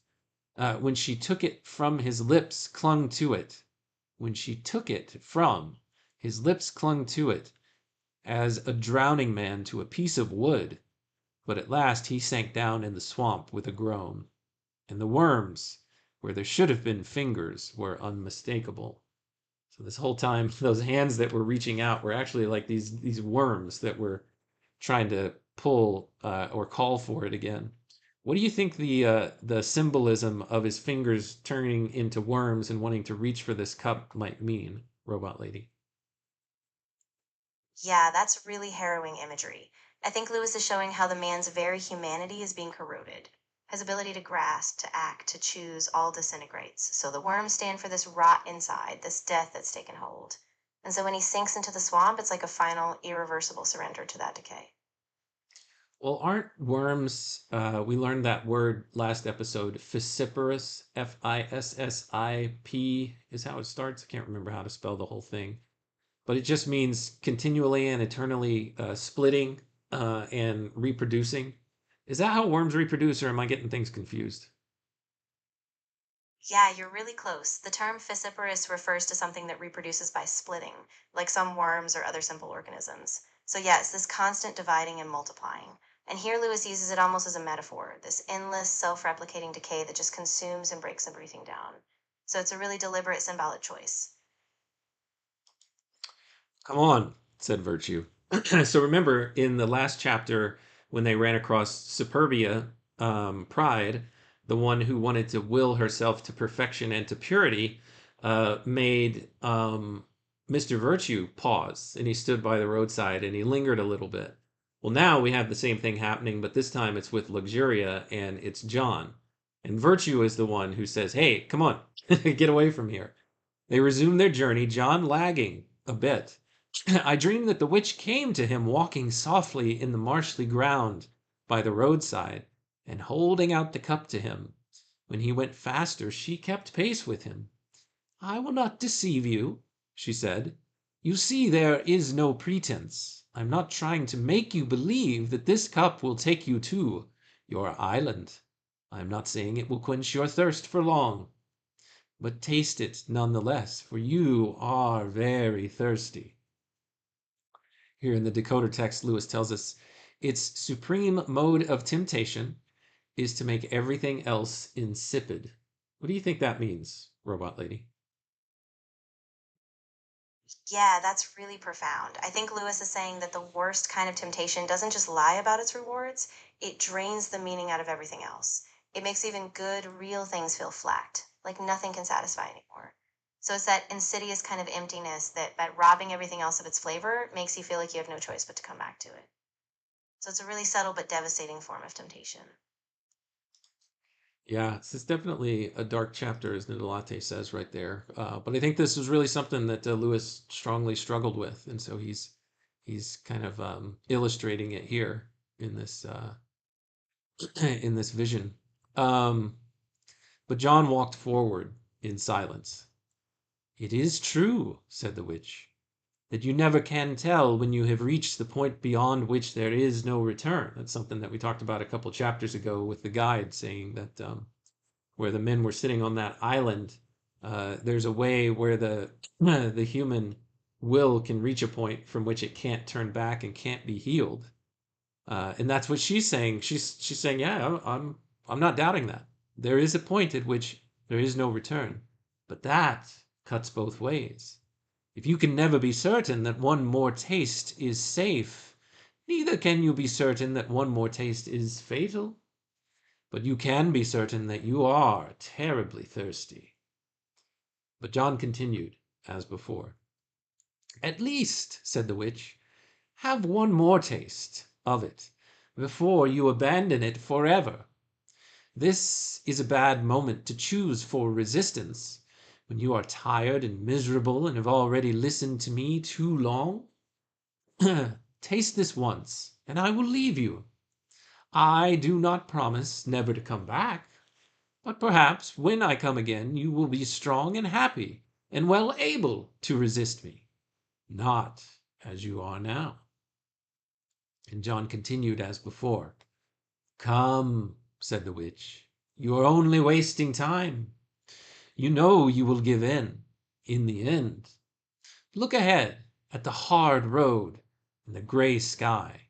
clung to it. When she took it from his lips, clung to it, as a drowning man to a piece of wood. But at last he sank down in the swamp with a groan. And the worms, where there should have been fingers, were unmistakable. So this whole time, those hands that were reaching out were actually like these worms that were trying to pull or call for it again. What do you think the symbolism of his fingers turning into worms and wanting to reach for this cup might mean, Robot Lady? Yeah, that's really harrowing imagery. I think Lewis is showing how the man's very humanity is being corroded. His ability to grasp, to act, to choose all disintegrates. So the worms stand for this rot inside, this death that's taken hold. And so when he sinks into the swamp, it's like a final, irreversible surrender to that decay. Well, aren't worms, we learned that word last episode, fissiparous, Fissip is how it starts. I can't remember how to spell the whole thing. But it just means continually and eternally splitting and reproducing. Is that how worms reproduce, or am I getting things confused? Yeah, you're really close. The term fissiparous refers to something that reproduces by splitting, like some worms or other simple organisms. So, yeah, it's this constant dividing and multiplying. And here Lewis uses it almost as a metaphor, this endless, self replicating decay that just consumes and breaks everything down. So, it's a really deliberate symbolic choice. Come on, said Virtue. So remember in the last chapter when they ran across Superbia, Pride, the one who wanted to will herself to perfection and to purity, made Mr. Virtue pause, and he stood by the roadside and he lingered a little bit. Well, now we have the same thing happening, but this time it's with Luxuria and it's John. And Virtue is the one who says, hey, come on, get away from here. They resume their journey, John lagging a bit. I dreamed that the witch came to him walking softly in the marshy ground by the roadside, and holding out the cup to him. When he went faster, she kept pace with him. I will not deceive you, she said. You see, there is no pretense. I'm not trying to make you believe that this cup will take you to your island. I'm not saying it will quench your thirst for long. But taste it none the less, for you are very thirsty. Here in the decoder text, Lewis tells us its supreme mode of temptation is to make everything else insipid. What do you think that means, Robot Lady? Yeah, that's really profound. I think Lewis is saying that the worst kind of temptation doesn't just lie about its rewards, it drains the meaning out of everything else. It makes even good, real things feel flat, like nothing can satisfy anymore. So it's that insidious kind of emptiness that by robbing everything else of its flavor makes you feel like you have no choice but to come back to it. So it's a really subtle but devastating form of temptation. Yeah, this is definitely a dark chapter, as Nidelate says right there. But I think this is really something that Lewis strongly struggled with, and so he's kind of illustrating it here in this in this vision. Um, but John walked forward in silence. It is true, said the witch, that you never can tell when you have reached the point beyond which there is no return. That's something that we talked about a couple chapters ago with the guide saying that where the men were sitting on that island, there's a way where the human will can reach a point from which it can't turn back and can't be healed. And that's what she's saying. She's saying, yeah, I'm not doubting that. There is a point at which there is no return, but that cuts both ways. If you can never be certain that one more taste is safe, neither can you be certain that one more taste is fatal. But you can be certain that you are terribly thirsty. But John continued, as before. At least, said the witch, have one more taste of it before you abandon it forever. This is a bad moment to choose for resistance, when you are tired and miserable and have already listened to me too long. Taste this once, and I will leave you. I do not promise never to come back, but perhaps when I come again you will be strong and happy and well able to resist me, not as you are now. And John continued as before. Come, said the witch, you are only wasting time. You know you will give in the end. Look ahead at the hard road and the gray sky.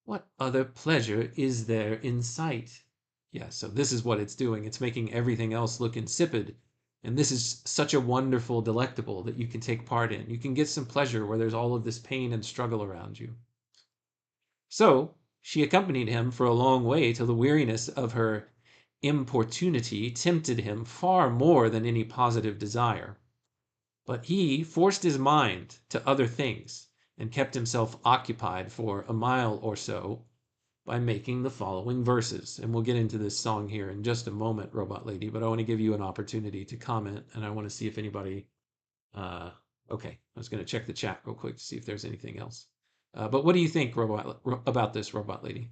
What other pleasure is there in sight? Yeah, so this is what it's doing. It's making everything else look insipid. And this is such a wonderful delectable that you can take part in. You can get some pleasure where there's all of this pain and struggle around you. So she accompanied him for a long way till the weariness of her importunity tempted him far more than any positive desire. But he forced his mind to other things and kept himself occupied for a mile or so by making the following verses. And we'll get into this song here in just a moment, Robot Lady, but I want to give you an opportunity to comment, and I want to see if anybody... okay, I was going to check the chat real quick to see if there's anything else. But what do you think, about this, Robot Lady?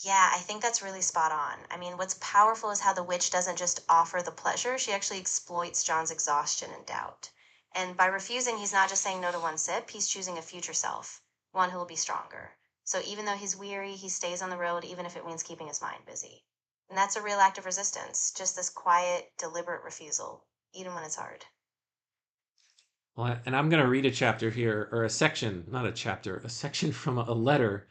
Yeah, I think that's really spot on. I mean, what's powerful is how the witch doesn't just offer the pleasure, she actually exploits John's exhaustion and doubt. And by refusing, he's not just saying no to one sip, he's choosing a future self, one who will be stronger. So even though he's weary, he stays on the road, even if it means keeping his mind busy. And that's a real act of resistance, just this quiet, deliberate refusal, even when it's hard. Well, and I'm going to read a chapter here, or a section, not a chapter, a section from a letter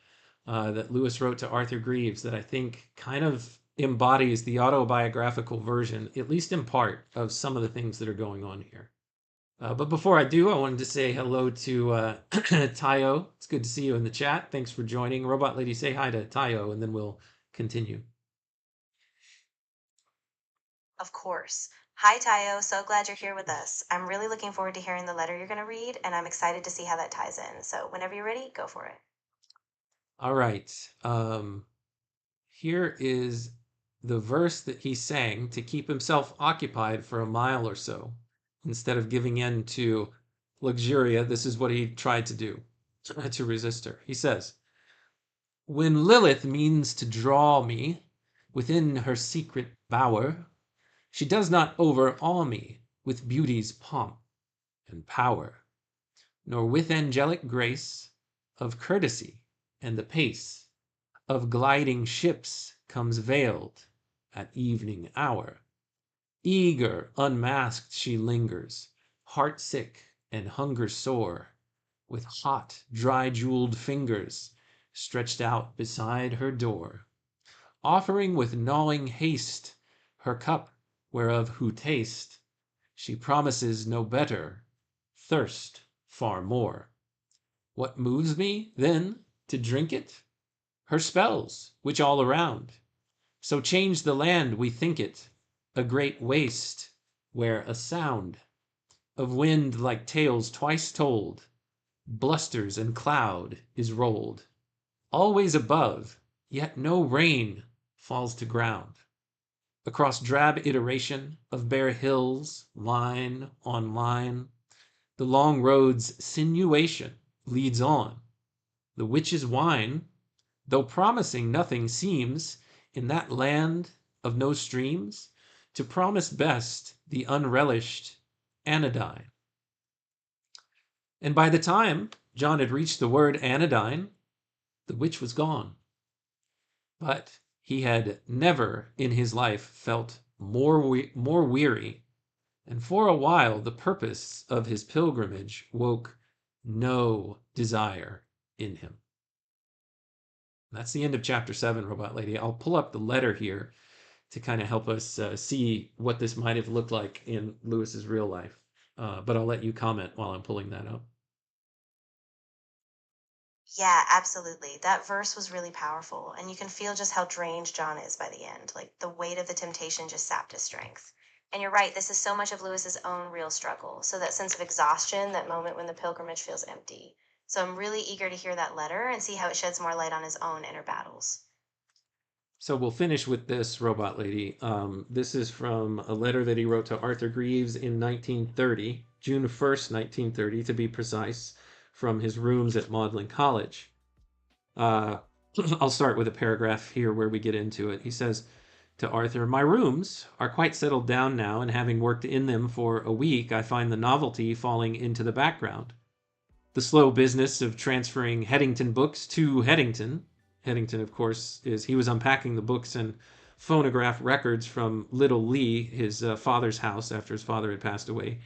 that Lewis wrote to Arthur Greeves that I think kind of embodies the autobiographical version, at least in part, of some of the things that are going on here. But before I do, I wanted to say hello to Tayo. It's good to see you in the chat. Thanks for joining. Robot Lady, say hi to Tayo, and then we'll continue. Of course. Hi, Tayo. So glad you're here with us. I'm really looking forward to hearing the letter you're going to read, and I'm excited to see how that ties in. So, whenever you're ready, go for it. All right. Here is the verse that he sang to keep himself occupied for a mile or so. Instead of giving in to Luxuria, this is what he tried to do to resist her. He says, when Lilith means to draw me within her secret bower, she does not overawe me with beauty's pomp and power, nor with angelic grace of courtesy and the pace of gliding ships comes veiled at evening hour. Eager, unmasked she lingers, heart-sick and hunger-sore, with hot, dry-jeweled fingers stretched out beside her door, offering with gnawing haste her cup whereof who taste, she promises no better, thirst far more. What moves me, then, to drink it? Her spells, which all around so change the land we think it, a great waste, where a sound of wind like tales twice told, blusters and cloud is rolled, always above, yet no rain falls to ground. Across drab iteration of bare hills, line on line, the long road's sinuation leads on. The witch's wine, though promising nothing, seems, in that land of no streams, to promise best the unrelished anodyne. And by the time John had reached the word anodyne, the witch was gone. But he had never in his life felt more weary, and for a while the purpose of his pilgrimage woke no desire in him. That's the end of chapter 7, Robot Lady. I'll pull up the letter here to kind of help us see what this might have looked like in Lewis's real life. But I'll let you comment while I'm pulling that up. Yeah, absolutely. That verse was really powerful, and you can feel just how drained John is by the end. Like the weight of the temptation just sapped his strength. And you're right, this is so much of Lewis's own real struggle. So that sense of exhaustion, that moment when the pilgrimage feels empty. So I'm really eager to hear that letter and see how it sheds more light on his own inner battles. So we'll finish with this, Robot Lady. This is from a letter that he wrote to Arthur Greeves in 1930, June 1st, 1930, to be precise, from his rooms at Magdalen College. I'll start with a paragraph here where we get into it. He says to Arthur, my rooms are quite settled down now, and having worked in them for a week, I find the novelty falling into the background. The slow business of transferring Headington books to Headington. Headington, of course, he was unpacking the books and phonograph records from Little Lee, his father's house after his father had passed away,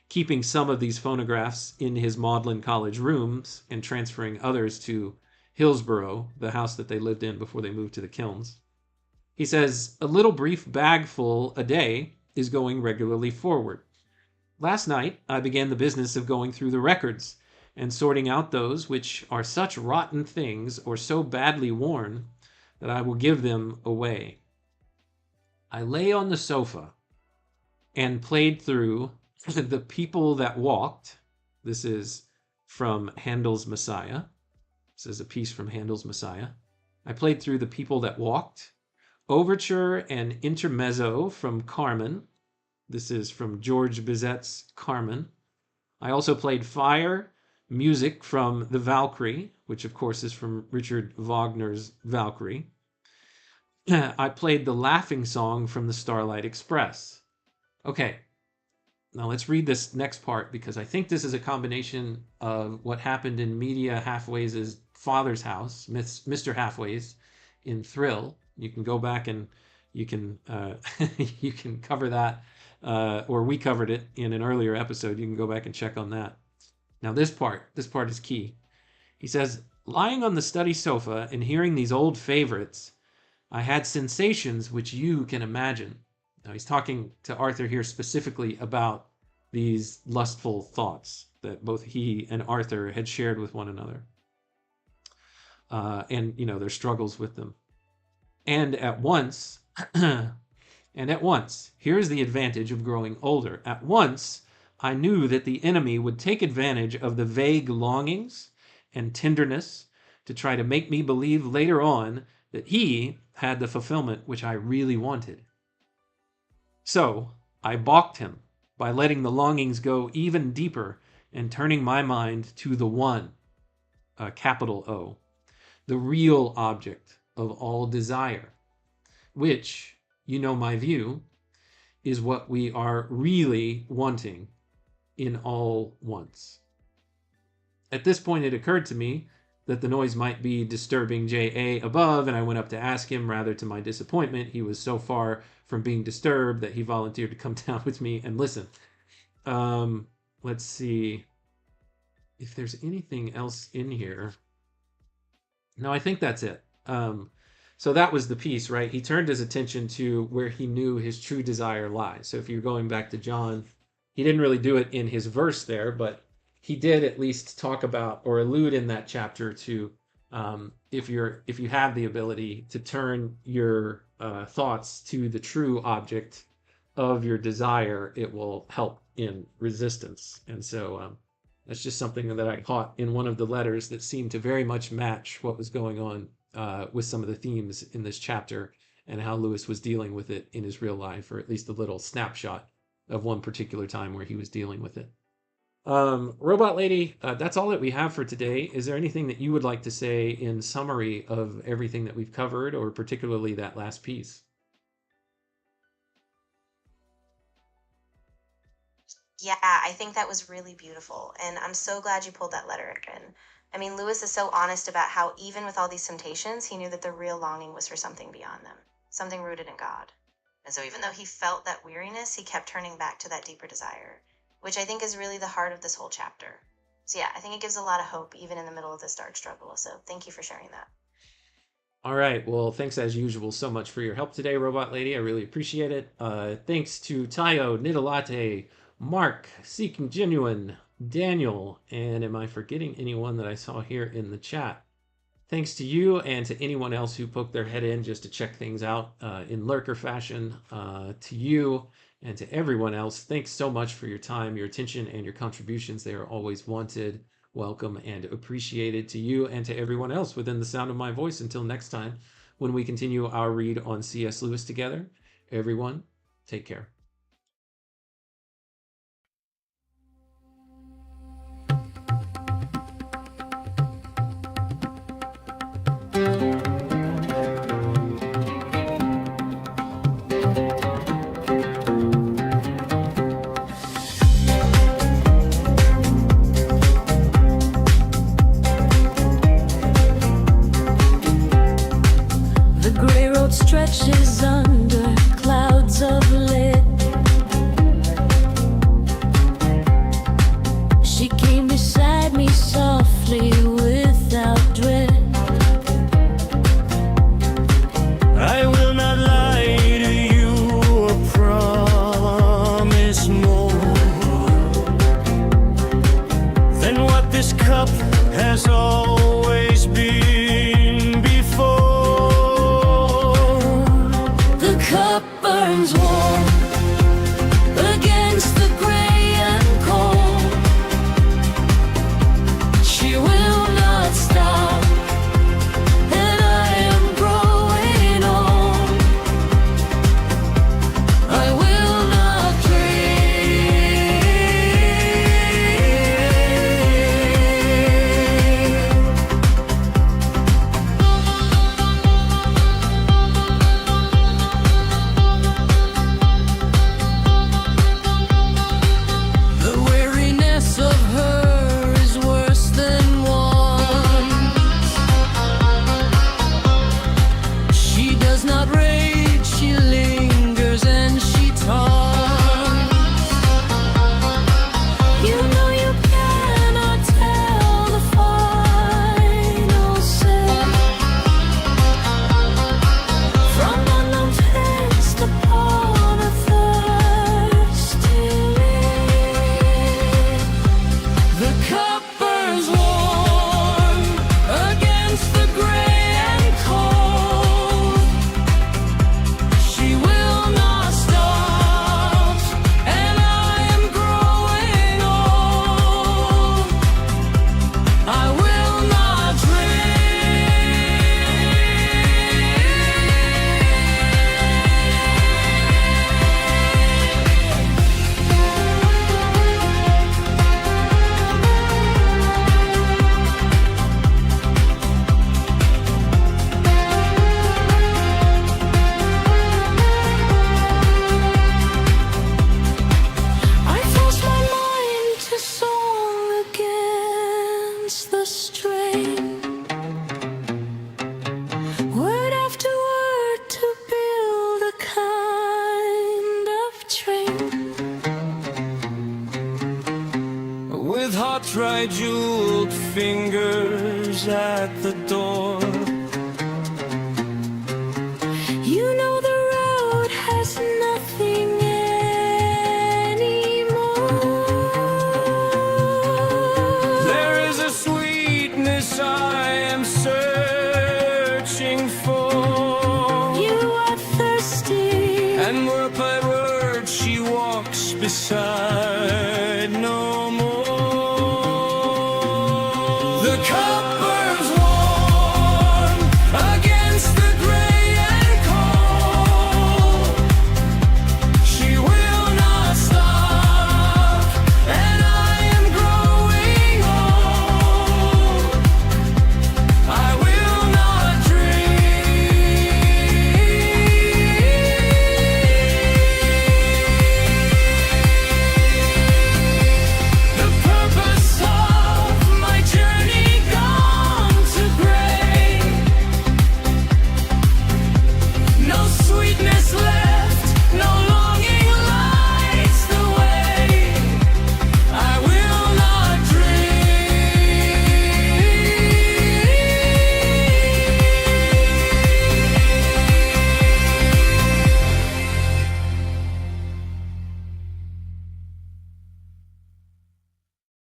keeping some of these phonographs in his Magdalen College rooms and transferring others to Hillsborough, the house that they lived in before they moved to the Kilns. He says, a little brief bagful a day is going regularly forward. Last night, I began the business of going through the records and sorting out those which are such rotten things or so badly worn that I will give them away. I lay on the sofa and played through The People That Walked. This is from Handel's Messiah. This is a piece from Handel's Messiah. I played through The People That Walked, Overture and Intermezzo from Carmen. This is from George Bizet's Carmen. I also played Fire, music from The Valkyrie, which of course is from Richard Wagner's Valkyrie. I played the Laughing Song from the Starlight Express. Okay, now let's read this next part because I think this is a combination of what happened in Media Halfways' father's house, Mr. Halfways, in Thrill. You can go back and you can you can cover that, or we covered it in an earlier episode. You can go back and check on that. Now this part is key. He says, lying on the study sofa and hearing these old favorites, I had sensations which you can imagine. Now he's talking to Arthur here specifically about these lustful thoughts that both he and Arthur had shared with one another, and their struggles with them. And at once, here's the advantage of growing older. At once, I knew that the enemy would take advantage of the vague longings and tenderness to try to make me believe later on that he had the fulfillment which I really wanted. So I balked him by letting the longings go even deeper and turning my mind to the one, capital O, the real object of all desire, which, my view, is what we are really wanting in all wants. At this point, it occurred to me that the noise might be disturbing J.A. above, and I went up to ask him. Rather to my disappointment, he was so far from being disturbed that he volunteered to come down with me and listen. Let's see if there's anything else in here. No, I think that's it. So that was the piece, right? He turned his attention to where he knew his true desire lies. So if you're going back to John, he didn't really do it in his verse there, but he did at least talk about or allude in that chapter to if you have the ability to turn your thoughts to the true object of your desire, it will help in resistance. And so that's just something that I caught in one of the letters that seemed to very much match what was going on with some of the themes in this chapter and how Lewis was dealing with it in his real life, or at least a little snapshot of one particular time where he was dealing with it. Robot Lady, that's all that we have for today. Is there anything that you would like to say in summary of everything that we've covered, or particularly that last piece? Yeah, I think that was really beautiful, and I'm so glad you pulled that letter in. I mean, Lewis is so honest about how even with all these temptations, he knew that the real longing was for something beyond them, something rooted in God. And so even though he felt that weariness, he kept turning back to that deeper desire, which I think is really the heart of this whole chapter. So yeah, I think it gives a lot of hope even in the middle of this dark struggle. So thank you for sharing that. All right. Well, thanks as usual so much for your help today, Robot Lady. I really appreciate it. Thanks to Tayo, Nidalate, Mark, Seeking Genuine, Daniel, and am I forgetting anyone that I saw here in the chat? Thanks to you and to anyone else who poked their head in just to check things out in lurker fashion. To you and to everyone else, thanks so much for your time, your attention, and your contributions. They are always wanted, welcome, and appreciated. To you and to everyone else within the sound of my voice. Until next time, when we continue our read on C.S. Lewis together, everyone, take care. The gray road stretches under clouds of lit tri-jeweled fingers at the door. You know the road has nothing anymore. There is a sweetness I am searching for, You are thirsty, and word by word she walks beside